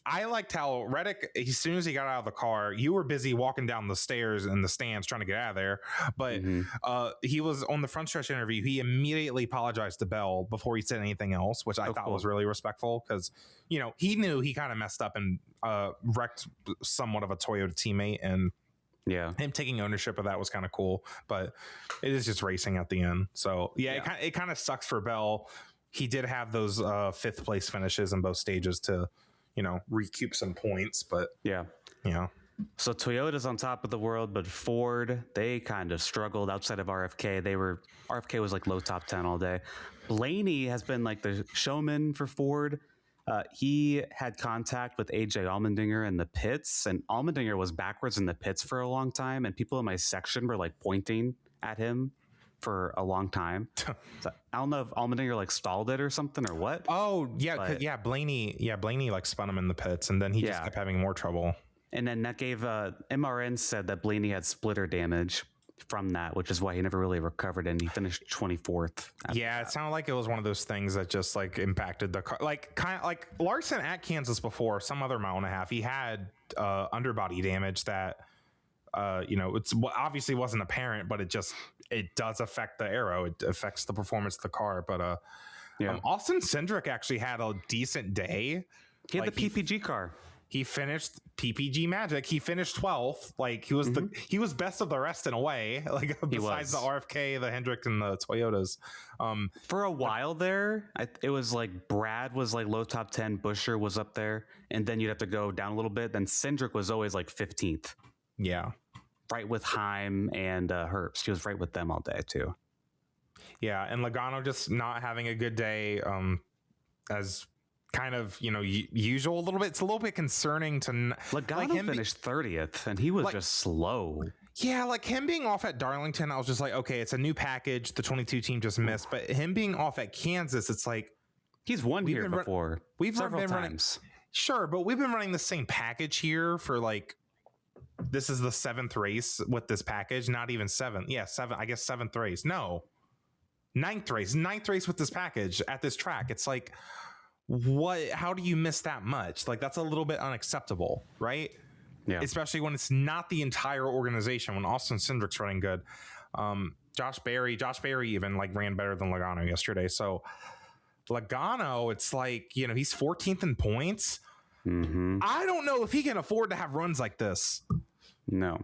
I liked how Reddick, as soon as he got out of the car, you were busy walking down the stairs in the stands trying to get out of there. But he was on the front stretch interview. He immediately apologized to Bell before he said anything else, which I thought was really respectful because, he knew he kind of messed up and wrecked somewhat of a Toyota teammate, and him taking ownership of that was kind of cool, but it is just racing at the end. So it kind of sucks for Bell. He did have those 5th place finishes in both stages to, recoup some points, but So Toyota's on top of the world, but Ford, they kind of struggled outside of RFK. RFK was like low top 10 all day. Blaney has been like the showman for Ford. He had contact with AJ Allmendinger in the pits, and Allmendinger was backwards in the pits for a long time, and people in my section were like pointing at him for a long time. So, I don't know if Allmendinger like stalled it or something or what. Oh yeah, Blaney like spun him in the pits, and then he just kept having more trouble. And then that gave MRN said that Blaney had splitter damage. from that, which is why he never really recovered, and he finished 24th. Yeah, it sounded like it was one of those things that just like impacted the car. Like kind of like Larson at Kansas before, some other mile and a half, he had underbody damage that it's obviously wasn't apparent, but it does affect the aero. It affects the performance of the car. But Austin Cindric actually had a decent day. He had the PPG car. He finished PPG Magic. He finished 12th. Like he was best of the rest in a way. Like besides the RFK, the Hendrick, and the Toyotas. For a while there, it was like Brad was like low top 10. Buescher was up there, and then you'd have to go down a little bit. Then Cindric was always like 15th. Yeah, right with Heim and Herbst. He was right with them all day too. Yeah, and Logano just not having a good day. As kind of usual a little bit. It's a little bit concerning to Logano like him finished 30th, and he was like, just slow. Yeah, like him being off at Darlington, I was just like, okay, it's a new package. The 22 team just missed, but him being off at Kansas, it's like he's won here before. We've several been times. Sure, but we've been running the same package here for like this is the 7th race with this package. Not even 7th. Yeah, 7. I guess 7th race. No, 9th race. 9th race with this package at this track. It's like. How do you miss that much? Like that's a little bit unacceptable, right? Yeah. Especially when it's not the entire organization, when Austin Cindric's running good. Josh Berry even like ran better than Logano yesterday. So Logano, it's like, he's 14th in points. Mm-hmm. I don't know if he can afford to have runs like this. No.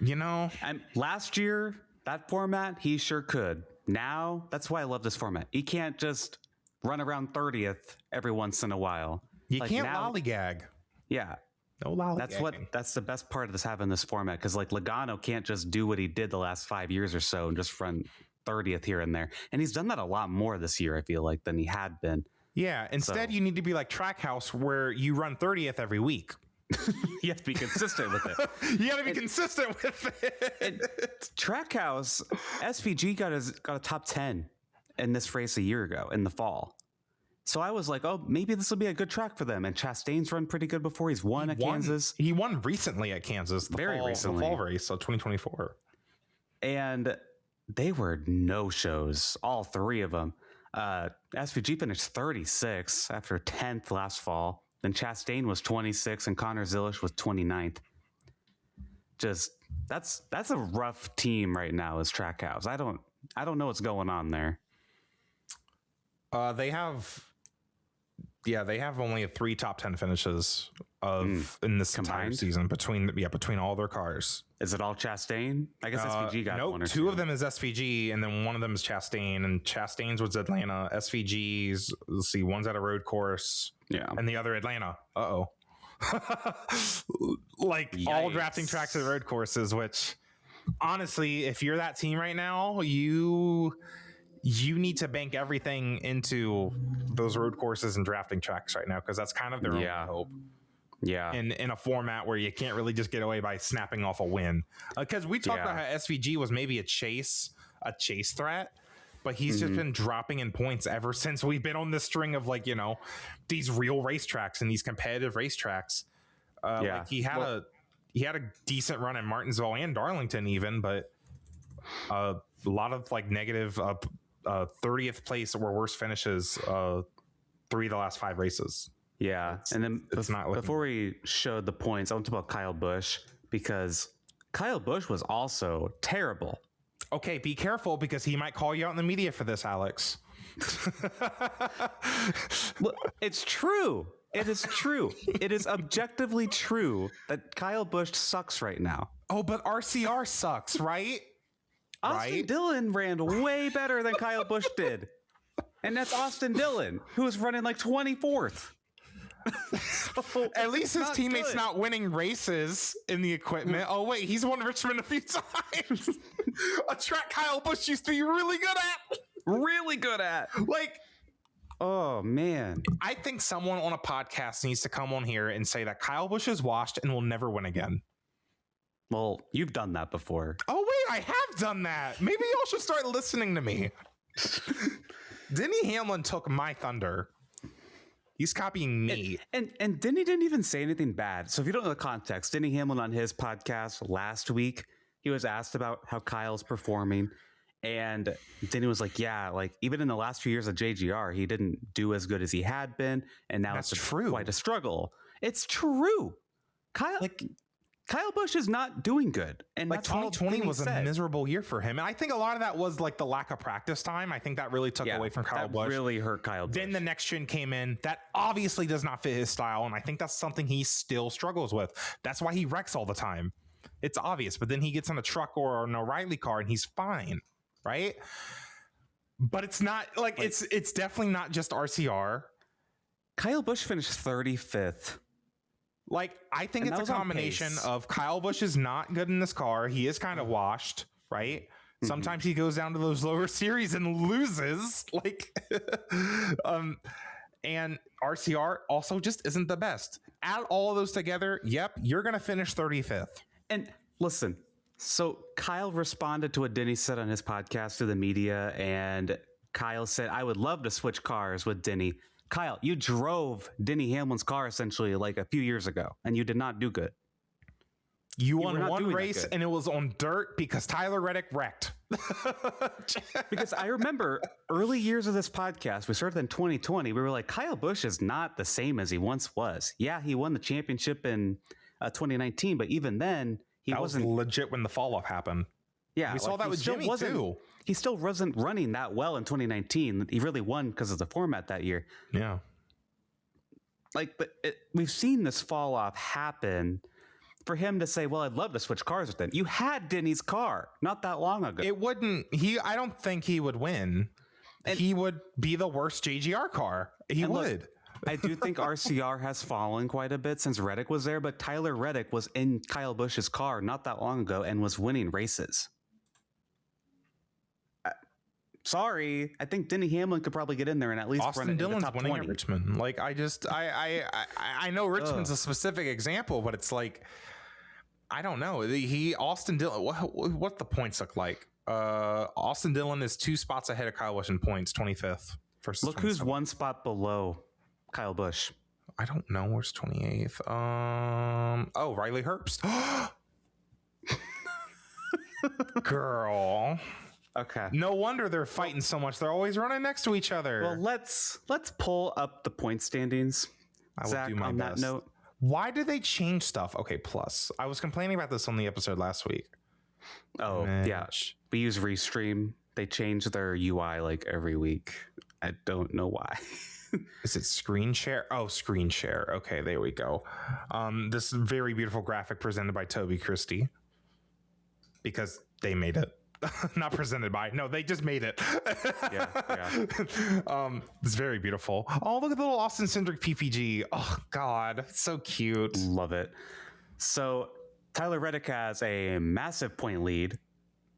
And last year, that format, he sure could. Now, that's why I love this format. He can't just run around 30th every once in a while. You like can't lollygag. Yeah. No lollygagging. That's the best part of this having this format, because like Logano can't just do what he did the last 5 years or so and just run 30th here and there. And he's done that a lot more this year, I feel like, than he had been. Yeah. Instead, you need to be like Trackhouse, where you run 30th every week. You have to be consistent with it. You got to be consistent with it. Trackhouse, SVG got a top 10 in this race a year ago in the fall. So I was like, oh, maybe this will be a good track for them. And Chastain's run pretty good before. He won at Kansas. He won recently at Kansas. Recently. The fall race, so 2024. And they were no-shows, all three of them. SVG finished 36 after 10th last fall. Then Chastain was 26 and Connor Zilisch was 29th. Just that's a rough team right now as Trackhouse. I don't know what's going on there. They have only 3 top 10 finishes in this entire season between all their cars. Is it all Chastain? I guess SVG got one or two. 2 of them is SVG, and then one of them is Chastain. And Chastain's was Atlanta. SVG's, let's see, one's at a road course. Yeah, and the other Atlanta. Like Yikes. All drafting tracks at road courses. Which, honestly, if you're that team right now, you need to bank everything into those road courses and drafting tracks right now, because that's kind of their only hope. Yeah. In a format where you can't really just get away by snapping off a win. Because we talked about how SVG was maybe a chase threat, but he's just been dropping in points ever since we've been on this string of these real racetracks and these competitive racetracks. Like he had a decent run in Martinsville and Darlington even, but a lot of negative 30th place or worse finishes 3 of the last 5 races. Yeah, and then before we showed the points, I want to talk about Kyle Busch, because Kyle Busch was also terrible. Okay, be careful, because he might call you out in the media for this, Alex. Well, it's true. It is true. It is objectively true that Kyle Busch sucks right now. Oh, but RCR sucks, right? Austin Dillon ran way better than Kyle Busch did. And that's Austin Dillon, who was running 24th. So at least his teammates not winning races in the equipment. Oh wait, he's won Richmond a few times. A track Kyle Busch used to be really good at. Oh man, I think someone on a podcast needs to come on here and say that Kyle Busch is washed and will never win again. Well, you've done that before. Oh wait, I have done that. Maybe y'all should start listening to me. Denny Hamlin took my thunder. He's copying me. And Denny didn't even say anything bad. So if you don't know the context, Denny Hamlin on his podcast last week, he was asked about how Kyle's performing. And Denny was like, yeah, like even in the last few years of JGR, he didn't do as good as he had been. And now it's quite a struggle. It's true. Kyle Busch is not doing good. And like 2020 was a miserable year for him. And I think a lot of that was like the lack of practice time. I think that really took away from Kyle Busch. Really hurt Kyle Busch. Then the next gen came in. That obviously does not fit his style. And I think that's something he still struggles with. That's why he wrecks all the time. It's obvious. But then he gets on a truck or an O'Reilly car and he's fine. Right? But it's not like it's definitely not just RCR. Kyle Busch finished 35th. Like, I think it's a combination of Kyle Busch is not good in this car. He is kind of washed, right? Mm-hmm. Sometimes he goes down to those lower series and loses. Like, and RCR also just isn't the best. Add all of those together, yep, you're going to finish 35th. And listen, so Kyle responded to what Denny said on his podcast to the media, and Kyle said, I would love to switch cars with Denny. Kyle, you drove Denny Hamlin's car essentially like a few years ago, and you did not do good. You won one race, and it was on dirt because Tyler Reddick wrecked. Because I remember early years of this podcast, we started in 2020. We were like, Kyle Busch is not the same as he once was. Yeah, he won the championship in 2019, but even then, he wasn't legit when the fall off happened. Yeah, we saw that with Jimmy too. He still wasn't running that well in 2019. He really won because of the format that year. Yeah. Like, but we've seen this fall off happen. For him to say, well, I'd love to switch cars with him. You had Denny's car not that long ago. It wouldn't. I don't think he would win. And he would be the worst JGR car. He would. Look, I do think RCR has fallen quite a bit since Reddick was there, but Tyler Reddick was in Kyle Busch's car not that long ago and was winning races. Sorry, I think Denny Hamlin could probably get in there and at least Austin run it Dillon's in the top winning 20. at Richmond. Like, I know Richmond's a specific example, but it's like, I don't know. Austin Dillon. What the points look like? Austin Dillon is 2 spots ahead of Kyle Busch in points, 25th. Look who's 1 spot below Kyle Busch. I don't know. Where's 28th? Riley Herbst. Girl. Okay. No wonder they're fighting so much. They're always running next to each other. Well, let's pull up the point standings. I will Zach, do my on best. That note. Why do they change stuff? Okay, plus. I was complaining about this on the episode last week. Oh, yeah. We use Restream. They change their UI like every week. I don't know why. Is it screen share? Oh, screen share. Okay, there we go. This very beautiful graphic presented by Toby Christie. Because they made it. Not presented by. No, they just made it. Yeah. It's very beautiful. Oh, look at the little Austin Cindric PPG. Oh, God. So cute. Love it. So Tyler Reddick has a massive point lead.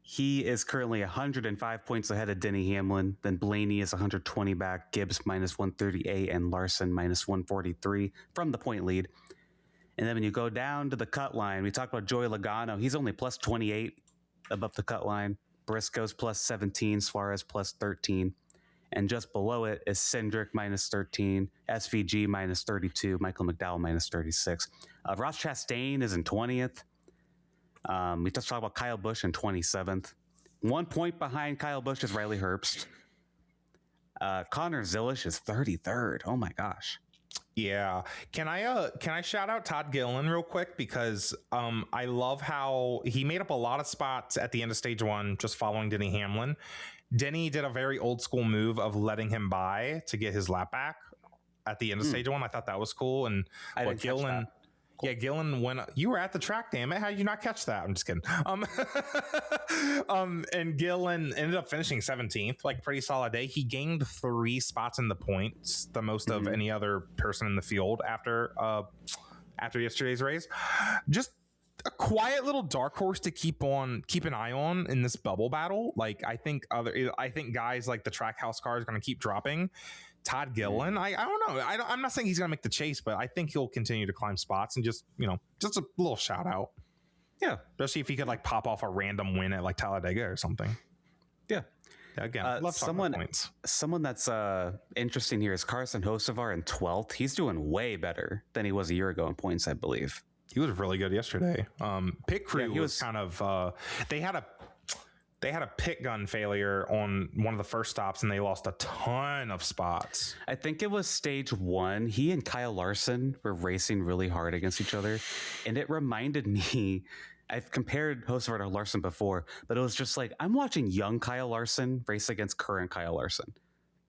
He is currently 105 points ahead of Denny Hamlin. Then Blaney is 120 back. Gibbs minus 138 and Larson minus 143 from the point lead. And then when you go down to the cut line, we talked about Joey Logano. He's only plus 28 above the cut line. Briscoe's plus 17, Suarez plus 13. And just below it is Cindric minus 13, SVG minus 32, Michael McDowell minus 36. Ross Chastain is in 20th. We just talked about Kyle Busch in 27th. 1 point behind Kyle Busch is Riley Herbst. Connor Zilisch is 33rd. Oh my gosh. Yeah. Can I shout out Todd Gilliland real quick? Because I love how he made up a lot of spots at the end of stage 1 just following Denny Hamlin. Denny did a very old school move of letting him by to get his lap back at the end of stage 1. I thought that was cool. And Gilliland. Yeah, Gillen you were at the track, damn it. How did you not catch that? I'm just kidding. And Gillen ended up finishing 17th, like pretty solid day. He gained 3 spots in the points, the most of any other person in the field after yesterday's race. Just a quiet little dark horse to keep an eye on in this bubble battle. Like I think guys like the Trackhouse car is going to keep dropping. Todd Gilliland, I don't know. I'm not saying he's going to make the chase, but I think he'll continue to climb spots and just a little shout out. Yeah. Especially if he could like pop off a random win at like Talladega or something. Yeah. Again, love points. Someone that's interesting here is Carson Hocevar in 12th. He's doing way better than he was a year ago in points, I believe. He was really good yesterday. Pit crew was kind of they had a pit gun failure on one of the first stops, and they lost a ton of spots. I think it was stage 1. He and Kyle Larson were racing really hard against each other, and it reminded me. I've compared Hocevar to Larson before, but it was just like I'm watching young Kyle Larson race against current Kyle Larson.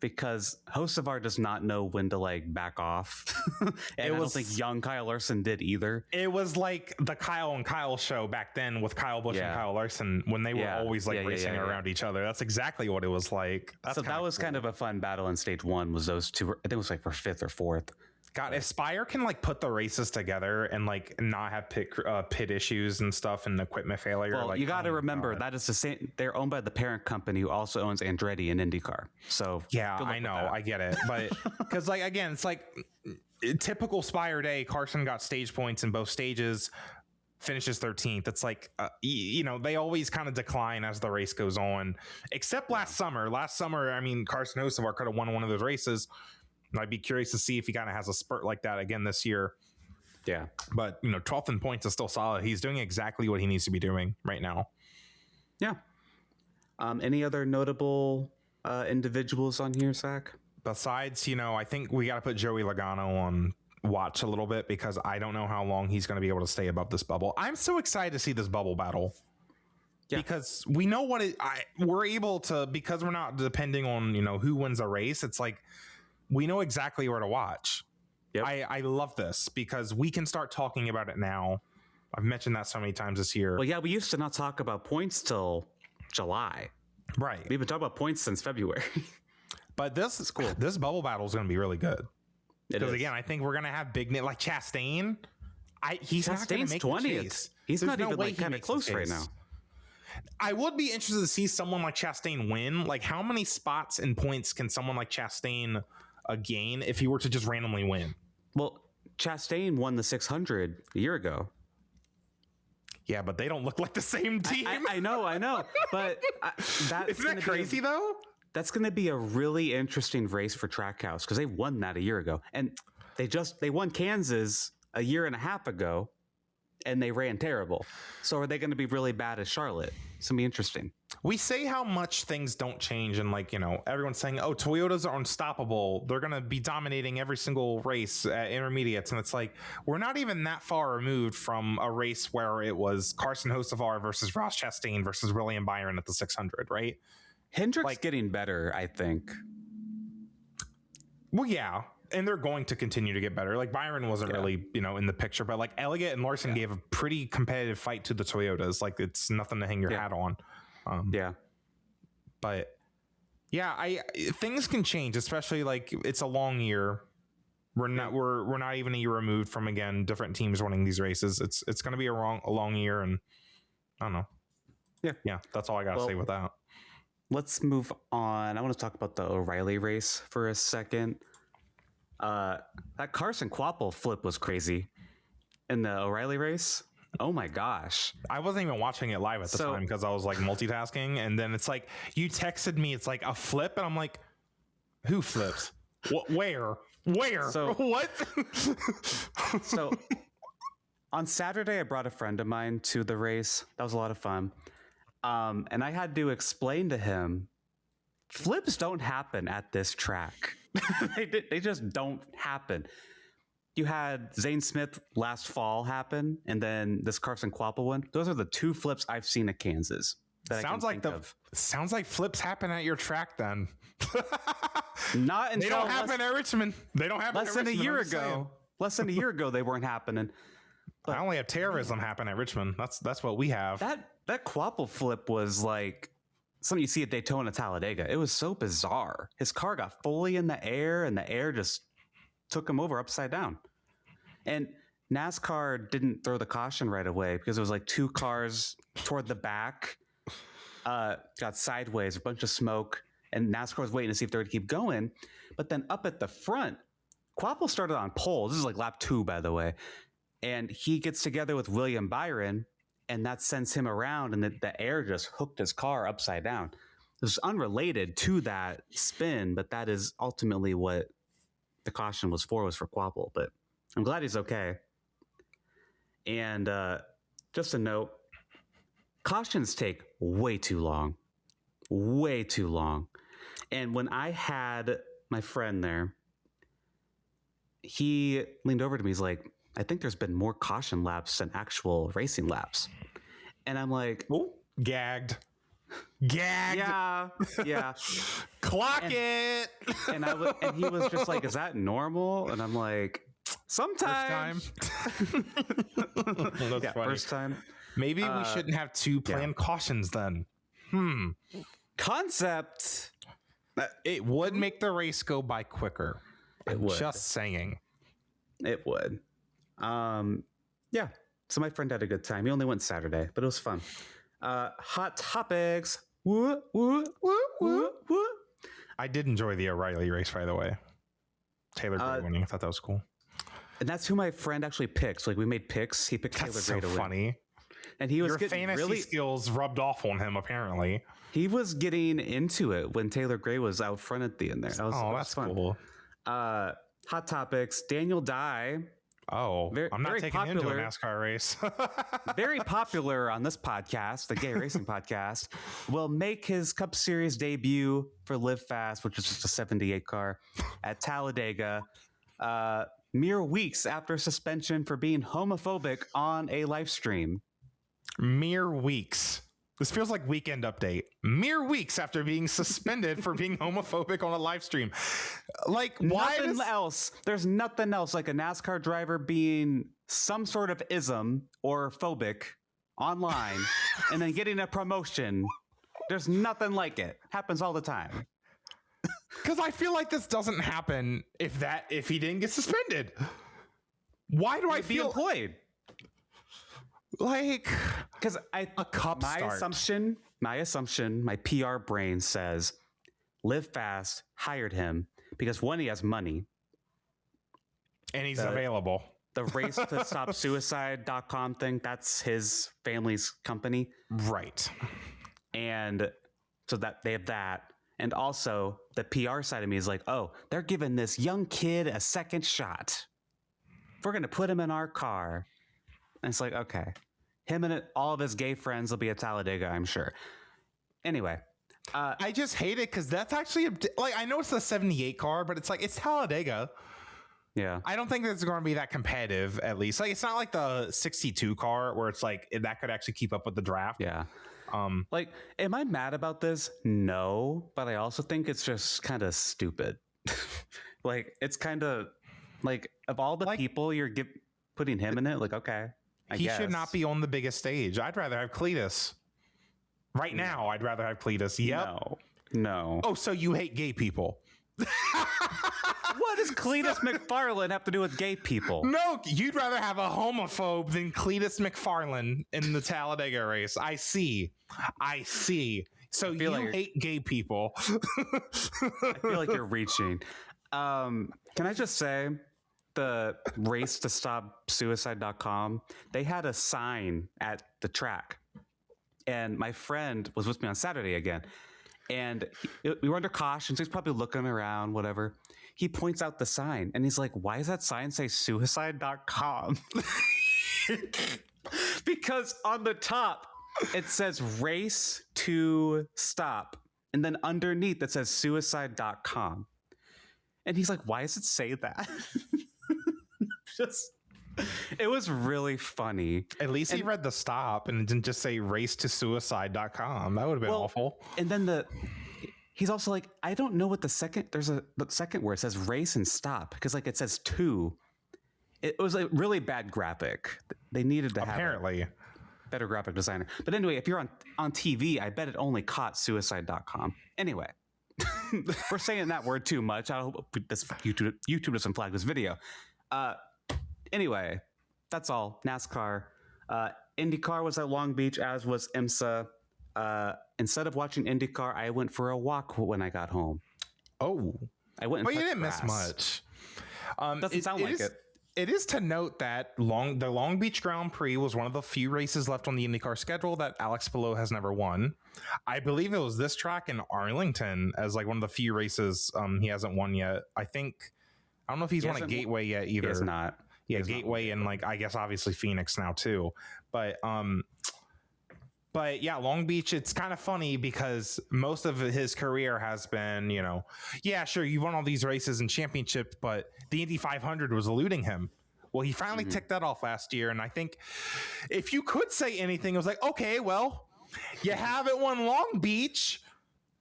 Because Hocevar does not know when to like back off. And I don't think young Kyle Larson did either. It was like the Kyle and Kyle show back then with Kyle Busch and Kyle Larson when they were always like racing around each other. That's exactly what it was like. So that was kind of a fun battle in stage 1 was those two. I think it was like for 5th or 4th. God, if Spire can like put the races together and like not have pit issues and stuff and equipment failure. Well, like, you got to remember that is the same. They're owned by the parent company who also owns Andretti and IndyCar. So yeah, I know, I get it, but because like again, it's like typical Spire day. Carson got stage points in both stages. Finishes 13th. It's like you know, they always kind of decline as the race goes on. Except last summer. Last summer, I mean, Carson Hocevar could have won one of those races. I'd be curious to see if he kind of has a spurt like that again this year. Yeah. But, you know, 12th in points is still solid. He's doing exactly what he needs to be doing right now. Yeah. Any other notable individuals on here, Zach? Besides, you know, I think we got to put Joey Logano on watch a little bit because I don't know how long he's going to be able to stay above this bubble. I'm so excited to see this bubble battle. Yeah. Because we know what we're able to, because we're not depending on, you know, who wins a race. It's like, we know exactly where to watch. Yep. I love this because we can start talking about it now. I've mentioned that so many times this year. Well, yeah, we used to not talk about points till July. Right. We've been talking about points since February. But this is cool. This bubble battle is going to be really good. Because again, I think we're going to have big name like Chastain. He's not going to make 20th. The chase. He's not even like kind of close right now. I would be interested to see someone like Chastain win. Like, how many spots and points can someone like Chastain gain if he were to just randomly win? Well, Chastain won the 600 a year ago. Yeah, but they don't look like the same team. I know. But isn't that crazy though? That's going to be a really interesting race for Trackhouse because they won that a year ago, and they won Kansas a year and a half ago, and they ran terrible. So are they going to be really bad as Charlotte? It's going to be interesting. We say how much things don't change, and like, you know, everyone's saying, oh, Toyotas are unstoppable. They're going to be dominating every single race at intermediates. And it's like, we're not even that far removed from a race where it was Carson Hocevar versus Ross Chastain versus William Byron at the 600, right? Hendrick's getting better, I think. Well, yeah. And they're going to continue to get better. Like Byron wasn't really, you know, in the picture, but like Elliott and Larson gave a pretty competitive fight to the Toyotas. Like it's nothing to hang your hat on. But yeah, things can change, especially like it's a long year. We're not even a year removed from, again, different teams winning these races. It's going to be a long year, and I don't know. Yeah. That's all I got to say with that. Let's move on. I want to talk about the O'Reilly race for a second. That Carson Kvapil flip was crazy in the O'Reilly race. Oh my gosh. I wasn't even watching it live at the time because I was like multitasking. And then it's like, you texted me, it's like a flip. And I'm like, who flips? Where? So, what? So on Saturday, I brought a friend of mine to the race. That was a lot of fun. And I had to explain to him, flips don't happen at this track. They just don't happen. You had Zane Smith last fall happen, and then this Carson Kvapil one. Those are the two flips I've seen at Kansas. Sounds like flips happen at your track then. Not until they don't happen at Richmond. They don't happen less than a year ago. Less than a year ago, they weren't happening. But I only have terrorism happen at Richmond. That's what we have. That Kvapil flip was like something you see at Daytona, Talladega. It was so bizarre. His car got fully in the air, and the air just took him over upside down. And NASCAR didn't throw the caution right away because it was like two cars toward the back, got sideways, a bunch of smoke, and NASCAR was waiting to see if they would keep going. But then up at the front, Kvapil started on pole. This is like lap 2, by the way. And he gets together with William Byron, and that sends him around, and the air just hooked his car upside down. It was unrelated to that spin, but that is ultimately what the caution was for Kvapil. But I'm glad he's okay. And just a note, cautions take way too long. Way too long. And when I had my friend there, he leaned over to me. He's like, I think there's been more caution laps than actual racing laps. And I'm like, oh, gagged. Yeah. Clock it. And he was just like, is that normal? And I'm like, sometimes. First time. That's funny. First time. Maybe we shouldn't have two planned cautions then. Concept. It would make the race go by quicker. It would. Just saying. It would. Yeah. So my friend had a good time. He only went Saturday, but it was fun. Hot topics. Woo, woo, woo, woo, woo. I did enjoy the O'Reilly race, by the way. Taylor Gray winning. I thought that was cool. And that's who my friend actually picked. Like, we made picks. He picked Taylor Gray to win. Funny. And he was Your fantasy skills rubbed off on him, apparently. He was getting into it when Taylor Gray was out front at the end there. That's fun. Cool. Hot topics. Daniel Dye. Oh, I'm not taking him to a NASCAR race. Very popular on this podcast, the Gay Racing Podcast, will make his Cup Series debut for Live Fast, which is just a 78 car, at Talladega, mere weeks after suspension for being homophobic on a live stream. Mere weeks. This feels like Weekend Update. Mere weeks after being suspended for being homophobic on a live stream. Like, there's nothing else like a NASCAR driver being some sort of ism or phobic online and then getting a promotion. There's nothing like it. Happens all the time. Because I feel like this doesn't happen if he didn't get suspended. Why do I feel employed? Like, because my assumption, my PR brain says Live Fast hired him because one, he has money and he's available. The race to stop suicide.com thing, that's his family's company. Right. And so that they have that. And also the PR side of me is like, oh, they're giving this young kid a second shot. We're going to put him in our car. And it's like, okay, him and all of his gay friends will be at Talladega, I'm sure. Anyway, I just hate it because that's actually I know it's the 78 car, but it's like it's Talladega. Yeah, I don't think it's going to be that competitive. At least, like, it's not like the 62 car where it's like that could actually keep up with the draft. Yeah. Like, am I mad about this? No, but I also think it's just kind of stupid. Like, it's kind of like, of all the people you're putting him in it, like, okay. He should not be on the biggest stage. I'd rather have Cletus. Right now, I'd rather have Cletus. Yep. No. Oh, so you hate gay people. What does Cletus McFarland have to do with gay people? No, you'd rather have a homophobe than Cletus McFarland in the Talladega race. I see. So you hate gay people. I feel like you're reaching. Can I just say, the race to stop suicide.com, they had a sign at the track, and my friend was with me on Saturday again, and we were under caution, so he's probably looking around, whatever. He points out the sign and he's like, why does that sign say suicide.com? Because on the top it says race to stop, and then underneath it says suicide.com, and he's like, why does it say that? It was really funny. At least he read the stop and didn't just say race to suicide.com. That would have been awful. And then he's also like, I don't know what the second where it says race and stop, because like it says to. It was a really bad graphic. They needed to have a better graphic designer. But anyway, if you're on TV, I bet it only caught suicide.com. Anyway, we're saying that word too much. I hope YouTube doesn't flag this video. Anyway, that's all. NASCAR. IndyCar was at Long Beach, as was IMSA. Instead of watching IndyCar, I went for a walk when I got home. Oh. I went. Well, you didn't miss much. Doesn't sound like it. It is to note that the Long Beach Grand Prix was one of the few races left on the IndyCar schedule that Alex Palou has never won. I believe it was this track in Arlington as like one of the few races he hasn't won yet. I don't know if he's won a Gateway yet either. He has not. Yeah, Gateway and like I guess obviously Phoenix now too. But yeah, Long Beach, it's kind of funny because most of his career has been, yeah, sure, you won all these races and championships, but the Indy 500 was eluding him. Well, he finally ticked that off last year. And I think if you could say anything, it was like, okay, well, you haven't won Long Beach.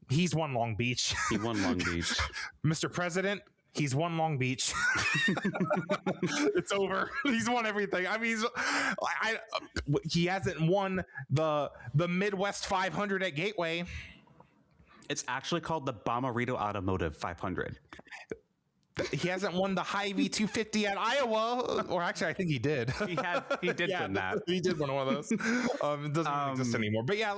He's won Long Beach. He won Long Beach. Mr. President, he's won Long Beach. It's over. He's won everything. I mean, he hasn't won the Midwest 500 at Gateway. It's actually called the Bomarito Automotive 500. He hasn't won the Hy-Vee 250 at Iowa, or actually, I think he did. He did win that. He did win one of those. It doesn't really exist anymore. But yeah,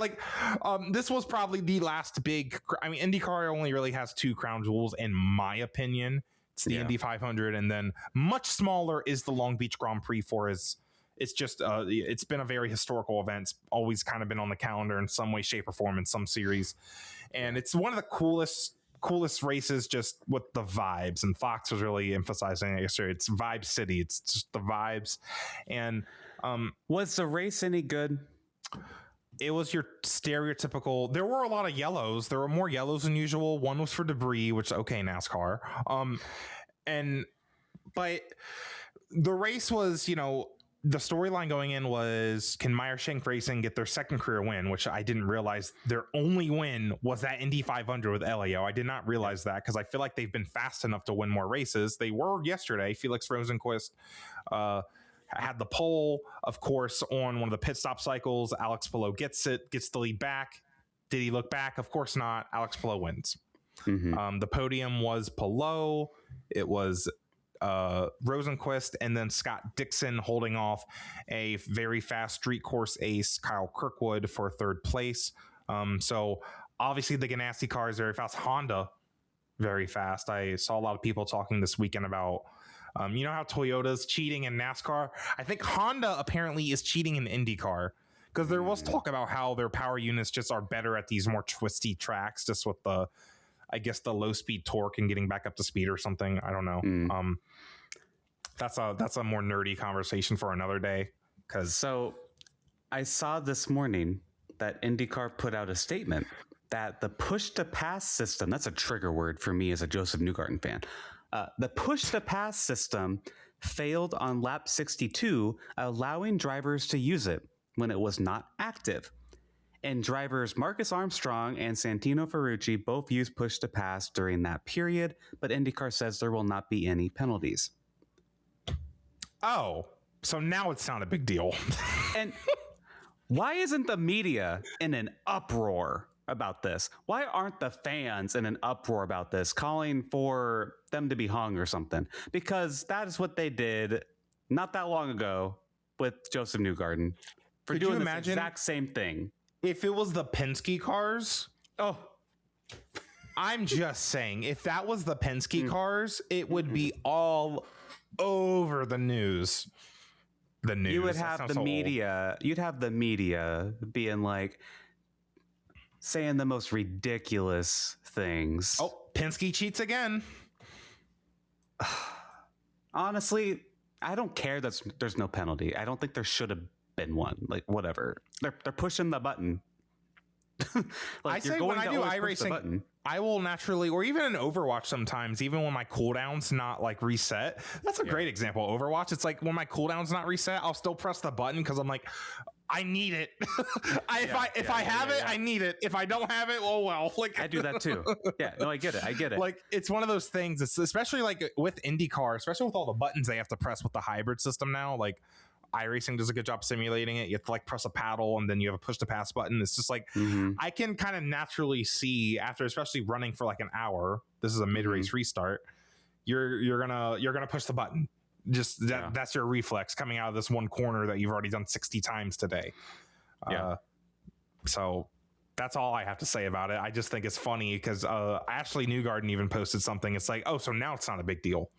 this was probably the last big. I mean, IndyCar only really has 2 crown jewels, in my opinion. It's the Indy 500, and then much smaller is the Long Beach Grand Prix for his. It's just it's been a very historical event. It's always kind of been on the calendar in some way, shape, or form in some series, and it's one of the coolest races just with the vibes, and Fox was really emphasizing it yesterday. It's Vibe City. It's just the vibes. And was the race any good? It was your stereotypical. There were a lot of yellows. There were more yellows than usual. One was for debris, which okay, NASCAR. But the race was, the storyline going in was, can Meyer-Shank Racing get their second career win, which I didn't realize their only win was that Indy 500 with Elio. I did not realize that because I feel like they've been fast enough to win more races. They were yesterday. Felix Rosenqvist had the pole, of course, on one of the pit stop cycles. Alex Palou gets the lead back. Did he look back? Of course not. Alex Palou wins. The podium was Palou. It was Rosenqvist, and then Scott Dixon holding off a very fast street course ace, Kyle Kirkwood, for third place. So obviously the Ganassi car is very fast. Honda, very fast. I saw a lot of people talking this weekend about, you know how Toyota's cheating in NASCAR? I think Honda apparently is cheating in IndyCar, because there was talk about how their power units just are better at these more twisty tracks, just with the low speed torque and getting back up to speed or something. I don't know. That's a more nerdy conversation for another day. So I saw this morning that IndyCar put out a statement that the push to pass system, that's a trigger word for me as a Joseph Newgarden fan. The push to pass system failed on lap 62, allowing drivers to use it when it was not active. And drivers Marcus Armstrong and Santino Ferrucci both used push to pass during that period, but IndyCar says there will not be any penalties. Oh, so now it's not a big deal. And why isn't the media in an uproar about this? Why aren't the fans in an uproar about this, calling for them to be hung or something? Because that is what they did not that long ago with Joseph Newgarden for doing the exact same thing. If it was the Penske cars, I'm just saying, if that was the Penske cars, it would be all over the news. The news. You would have the media. You'd have the media being like, saying the most ridiculous things. Oh, Penske cheats again. Honestly, I don't care that there's no penalty. I don't think there should have been one. Like, whatever. They're pushing the button. I say when I do iRacing, I will naturally, or even in Overwatch sometimes, even when my cooldown's not like reset. That's a great example. Overwatch, it's like when my cooldown's not reset, I'll still press the button because I'm like, I need it. If I have it, I need it. If I don't have it, oh well. Like I do that too. Yeah, no, I get it. Like it's one of those things. It's especially like with IndyCar, especially with all the buttons they have to press with the hybrid system now. Like iRacing does a good job simulating it. You have to like press a paddle and then you have a push to pass button. It's just like I can kind of naturally see after, especially running for like an hour. This is a mid race restart. You're gonna push the button. Just that's your reflex coming out of this one corner that you've already done 60 times today. So that's all I have to say about it. I just think it's funny because Ashley Newgarden even posted something. It's like, oh, so now it's not a big deal.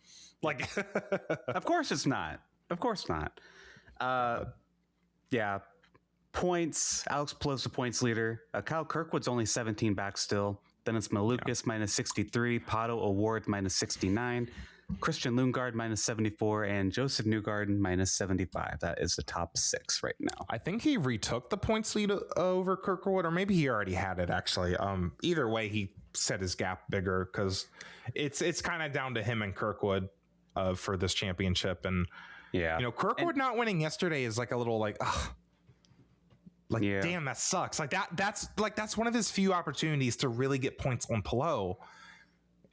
Like, of course it's not. Of course not. Points. Alex Palou's the points leader. Kyle Kirkwood's only 17 back still. Then it's Malukas minus 63. Pato Award minus 69. Christian Lundgaard minus 74 and Joseph Newgarden minus 75. That is the top 6 right now. I think he retook the points lead over Kirkwood, or maybe he already had it actually. Either way, he set his gap bigger because it's kind of down to him and Kirkwood for this championship. And Kirkwood not winning yesterday is like a little like, ugh. Like, damn, that sucks. Like that's one of his few opportunities to really get points on Palou.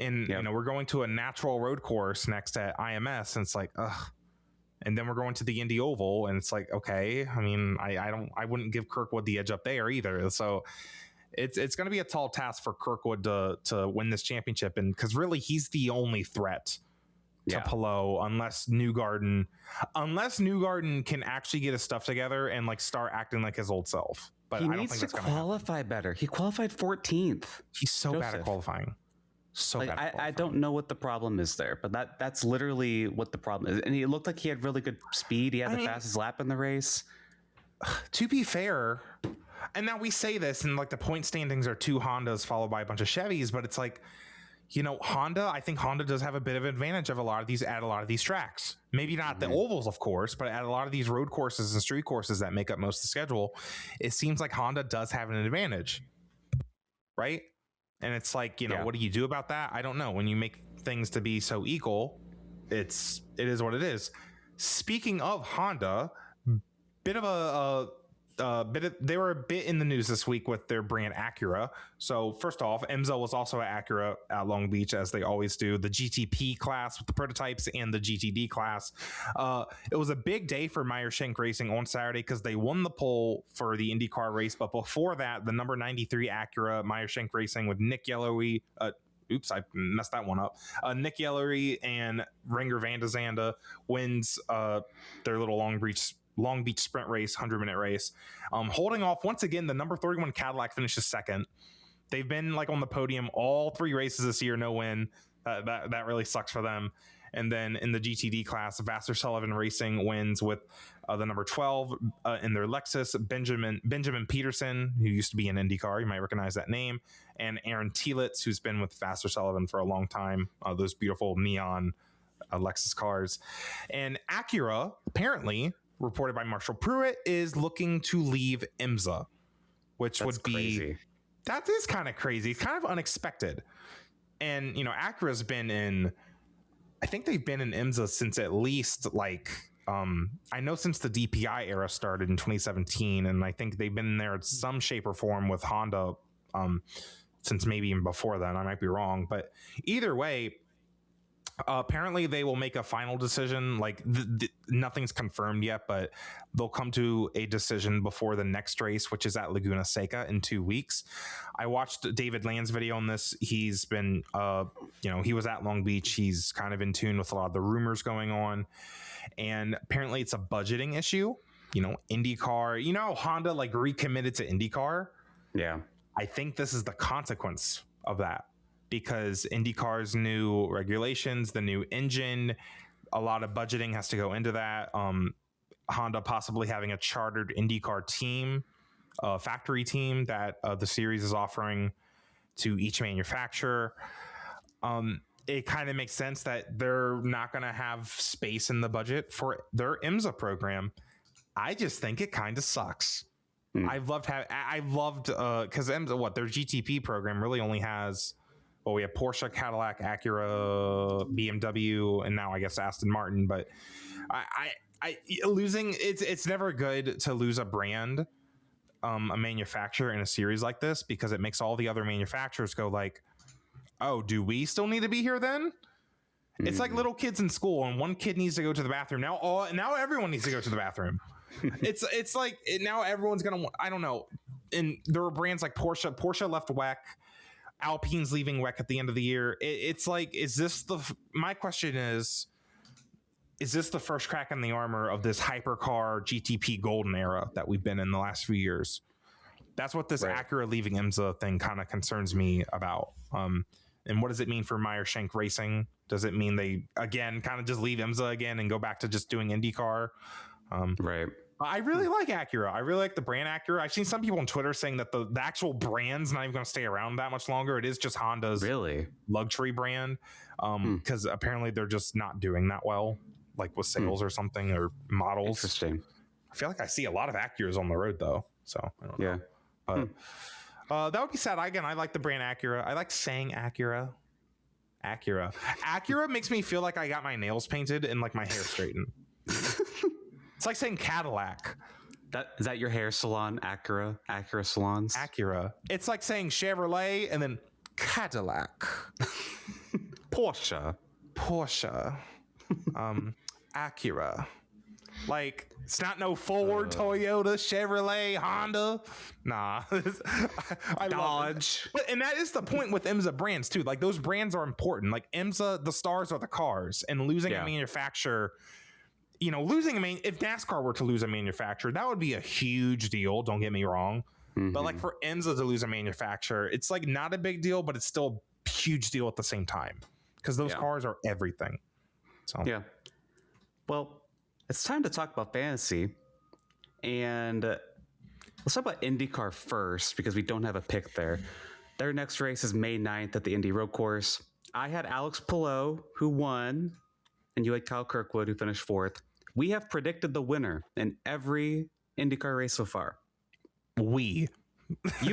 And we're going to a natural road course next at IMS, and it's like, ugh. And then we're going to the Indy Oval, and it's like, okay. I mean, I wouldn't give Kirkwood the edge up there either. So it's going to be a tall task for Kirkwood to win this championship, and because really he's the only threat to Palou, unless Newgarden can actually get his stuff together and like start acting like his old self. But he I don't needs think to that's gonna qualify better. He qualified 14th. He's so bad at qualifying. So like, I don't know what the problem is there, but that's literally what the problem is. And he looked like he had really good speed. He had the fastest lap in the race. To be fair, and now we say this, and like the point standings are 2 Hondas followed by a bunch of Chevys, but it's like, I think Honda does have a bit of advantage of a lot of these tracks. Maybe not the ovals, of course, but at a lot of these road courses and street courses that make up most of the schedule, it seems like Honda does have an advantage, right? And it's like, what do you do about that? I don't know. When you make things to be so equal, it is what it is. Speaking of Honda, they were a bit in the news this week with their brand Acura. So first off, IMSA was also at Acura at Long Beach, as they always do, the GTP class with the prototypes and the GTD class. It was a big day for Meyer Shank Racing on Saturday because they won the pole for the IndyCar race. But before that, the number 93 Acura Meyer Shank Racing with Nick Yellery, oops, I messed that one up. Nick Yellery and Ringer Van de Zande wins their little Long Beach sprint race, 100-minute race. Holding off once again, the number 31 Cadillac finishes second. They've been like on the podium all 3 races this year, no win. That really sucks for them. And then in the GTD class, Vassar Sullivan Racing wins with the number 12 in their Lexus, Benjamin Peterson, who used to be in IndyCar. You might recognize that name. And Aaron Telitz, who's been with Vassar Sullivan for a long time. Those beautiful neon Lexus cars. And Acura, apparently, reported by Marshall Pruitt, is looking to leave IMSA, which would be crazy. That is kind of crazy. It's kind of unexpected. And, Acura's been in, I think they've been in IMSA since at least like, I know since the DPI era started in 2017. And I think they've been there in some shape or form with Honda since maybe even before then. I might be wrong. But either way, apparently they will make a final decision. Like nothing's confirmed yet, but they'll come to a decision before the next race, which is at Laguna Seca in 2 weeks. I watched David Land's video on this. He's been, he was at Long Beach. He's kind of in tune with a lot of the rumors going on. And apparently it's a budgeting issue. IndyCar, Honda like recommitted to IndyCar. Yeah. I think this is the consequence of that. Because IndyCar's new regulations, the new engine, a lot of budgeting has to go into that. Honda possibly having a chartered IndyCar team, a factory team that the series is offering to each manufacturer. It kind of makes sense that they're not going to have space in the budget for their IMSA program. I just think it kind of sucks. I've loved because IMSA, their GTP program really only has. Well, we have Porsche, Cadillac, Acura, BMW, and now I guess Aston Martin. But losing it's never good to lose a brand, a manufacturer in a series like this, because it makes all the other manufacturers go like, oh, do we still need to be here then? It's like little kids in school, and one kid needs to go to the bathroom. Now everyone needs to go to the bathroom. It's like now everyone's gonna. I don't know. And there are brands like Porsche. Porsche left WEC. Alpine's leaving WEC at the end of the year. It's like, my question is this the first crack in the armor of this hypercar GTP golden era that we've been in the last few years? That's what this Acura leaving IMSA thing kind of concerns me about. And what does it mean for Meyer Shank Racing? Does it mean they, again, kind of just leave IMSA again and go back to just doing IndyCar? Right. I really like Acura. I really like the brand Acura. I've seen some people on Twitter saying that the actual brand's not even going to stay around that much longer. It is just Honda's luxury brand, because apparently they're just not doing that well, like with sales or something, or models. Interesting. I feel like I see a lot of Acuras on the road though, so I don't know. But that would be sad. Again, I like the brand Acura. I like saying Acura. Acura makes me feel like I got my nails painted and like my hair straightened. It's like saying Cadillac. Is that your hair salon, Acura salons? Acura. It's like saying Chevrolet and then Cadillac. Porsche. Acura. Like, it's not no Ford, Toyota, Chevrolet, Honda. Nah. I Dodge. And that is the point with IMSA brands too. Like, those brands are important. Like IMSA, the stars are the cars, and losing a manufacturer, if NASCAR were to lose a manufacturer, that would be a huge deal. Don't get me wrong. But like for IMSA to lose a manufacturer, it's like not a big deal, but it's still a huge deal at the same time, because those cars are everything. So well, it's time to talk about fantasy, and let's talk about IndyCar first, because we don't have a pick there. Their next race is May 9th at the Indy Road Course. I had Alex Palou, who won, and you had Kyle Kirkwood, who finished 4th. We have predicted the winner in every IndyCar race so far. You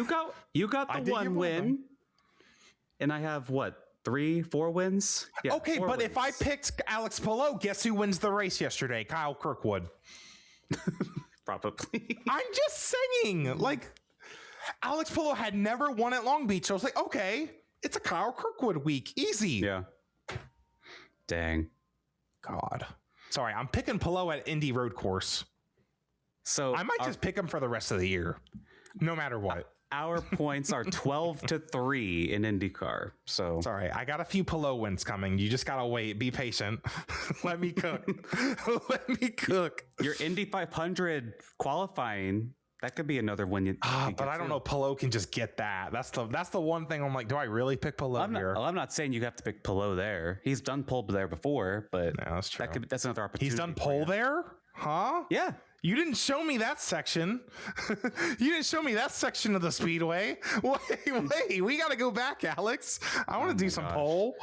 got the one win, and I have what? 3-4 wins? Yeah, okay, but wins. If I picked Alex Palou, guess who wins the race yesterday? Kyle Kirkwood. Probably. I'm just saying, like, Alex Palou had never won at Long Beach. I was like, okay, it's a Kyle Kirkwood week. Easy. Yeah. Dang. God. Sorry, I'm picking Palou at Indy Road Course. So I might just pick him for the rest of the year, no matter what. Our points are 12-3 in IndyCar. So sorry, I got a few Palou wins coming. You just gotta wait. Be patient. Let me cook. Your Indy 500 qualifying, that could be another win. But I don't know. Palou can just get that. That's the one thing I'm like, do I really pick Palou here? I'm not saying you have to pick Palou there. He's done pole there before, but that's true. That's another opportunity. He's done pole there, huh? Yeah. You didn't show me that section. You didn't show me that section of the speedway. Wait, we got to go back, Alex. I want to do some pole.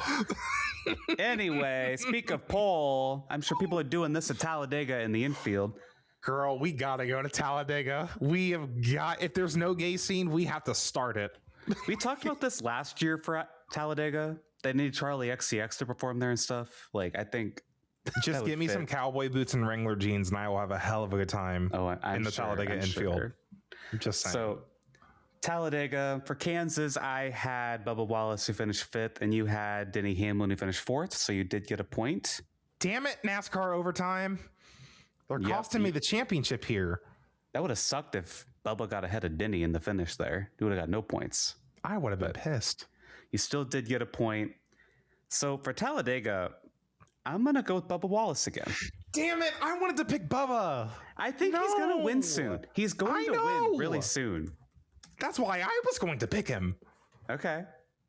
Anyway, speak of pole, I'm sure people are doing this at Talladega in the infield. Girl, we got to go to Talladega. If there's no gay scene, we have to start it. We talked about this last year for Talladega. They need Charlie XCX to perform there and stuff. Like, I think... Just give me some cowboy boots and Wrangler jeans, and I will have a hell of a good time in the Talladega infield. Sure. I'm just saying. So, Talladega for Kansas, I had Bubba Wallace, who finished 5th, and you had Denny Hamlin, who finished 4th. So you did get a point. Damn it, NASCAR overtime! They're costing me the championship here. That would have sucked if Bubba got ahead of Denny in the finish there. He would have got no points. I would have been pissed. You still did get a point. So for Talladega, I'm going to go with Bubba Wallace again. Damn it. I wanted to pick Bubba. I think he's going to win soon. He's going to win really soon. That's why I was going to pick him. Okay.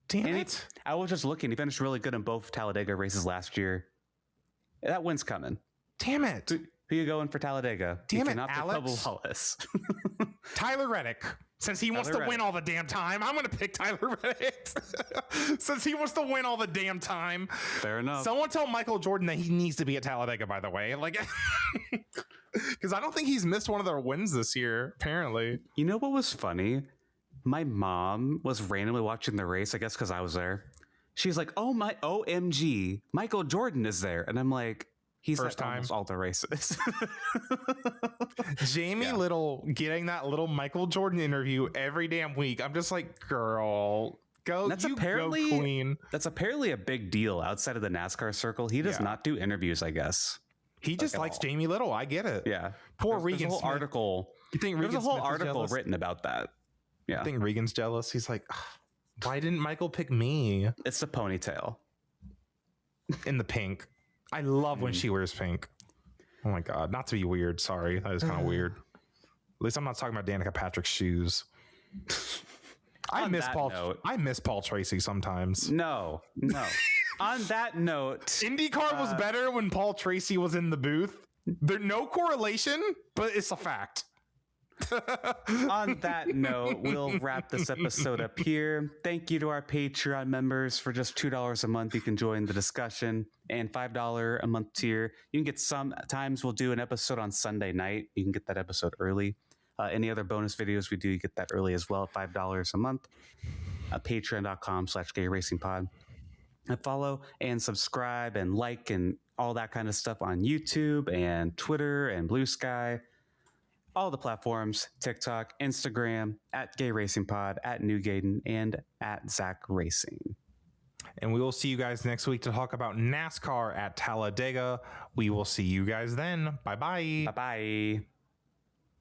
Damn it. I was just looking. He finished really good in both Talladega races last year. That win's coming. Damn it. Who you going for Talladega? Damn it, Alex. Bubba Wallace. Tyler Reddick. Since he wants to win all the damn time, I'm going to pick Tyler Reddick. Since he wants to win all the damn time. Fair enough. Someone tell Michael Jordan that he needs to be at Talladega, by the way. Like, because I don't think he's missed one of their wins this year, apparently. You know what was funny? My mom was randomly watching the race, I guess because I was there. She's like, oh my OMG, Michael Jordan is there. And I'm like, he's first at time almost all the races. Jamie Little getting that little Michael Jordan interview every damn week. I'm just like, girl, go. That's apparently go, queen. That's apparently a big deal outside of the NASCAR circle. He does not do interviews, I guess. He just likes Jamie Little. I get it. Yeah. Poor Regan. There's a whole article. You think there's a whole article written about that? Yeah. I think Regan's jealous. He's like, why didn't Michael pick me? It's the ponytail in the pink. I love when she wears pink. Oh my God. Not to be weird. Sorry. That is kind of weird. At least I'm not talking about Danica Patrick's shoes. I miss Paul Tracy sometimes. No. On that note, IndyCar was better when Paul Tracy was in the booth. There's no correlation, but it's a fact. On that note, we'll wrap this episode up here. Thank you to our Patreon members. For just $2 a month, you can join the discussion, and $5 a month tier. You can get sometimes we'll do an episode on Sunday night. You can get that episode early. Any other bonus videos we do, you get that early as well. $5 a month. Patreon.com/gayracingpod. Follow and subscribe and like and all that kind of stuff on YouTube and Twitter and Blue Sky. All the platforms, TikTok, Instagram, @GayRacingPod, @NewGaden, and @Zack Racing. And we will see you guys next week to talk about NASCAR at Talladega. We will see you guys then. Bye-bye. Bye-bye.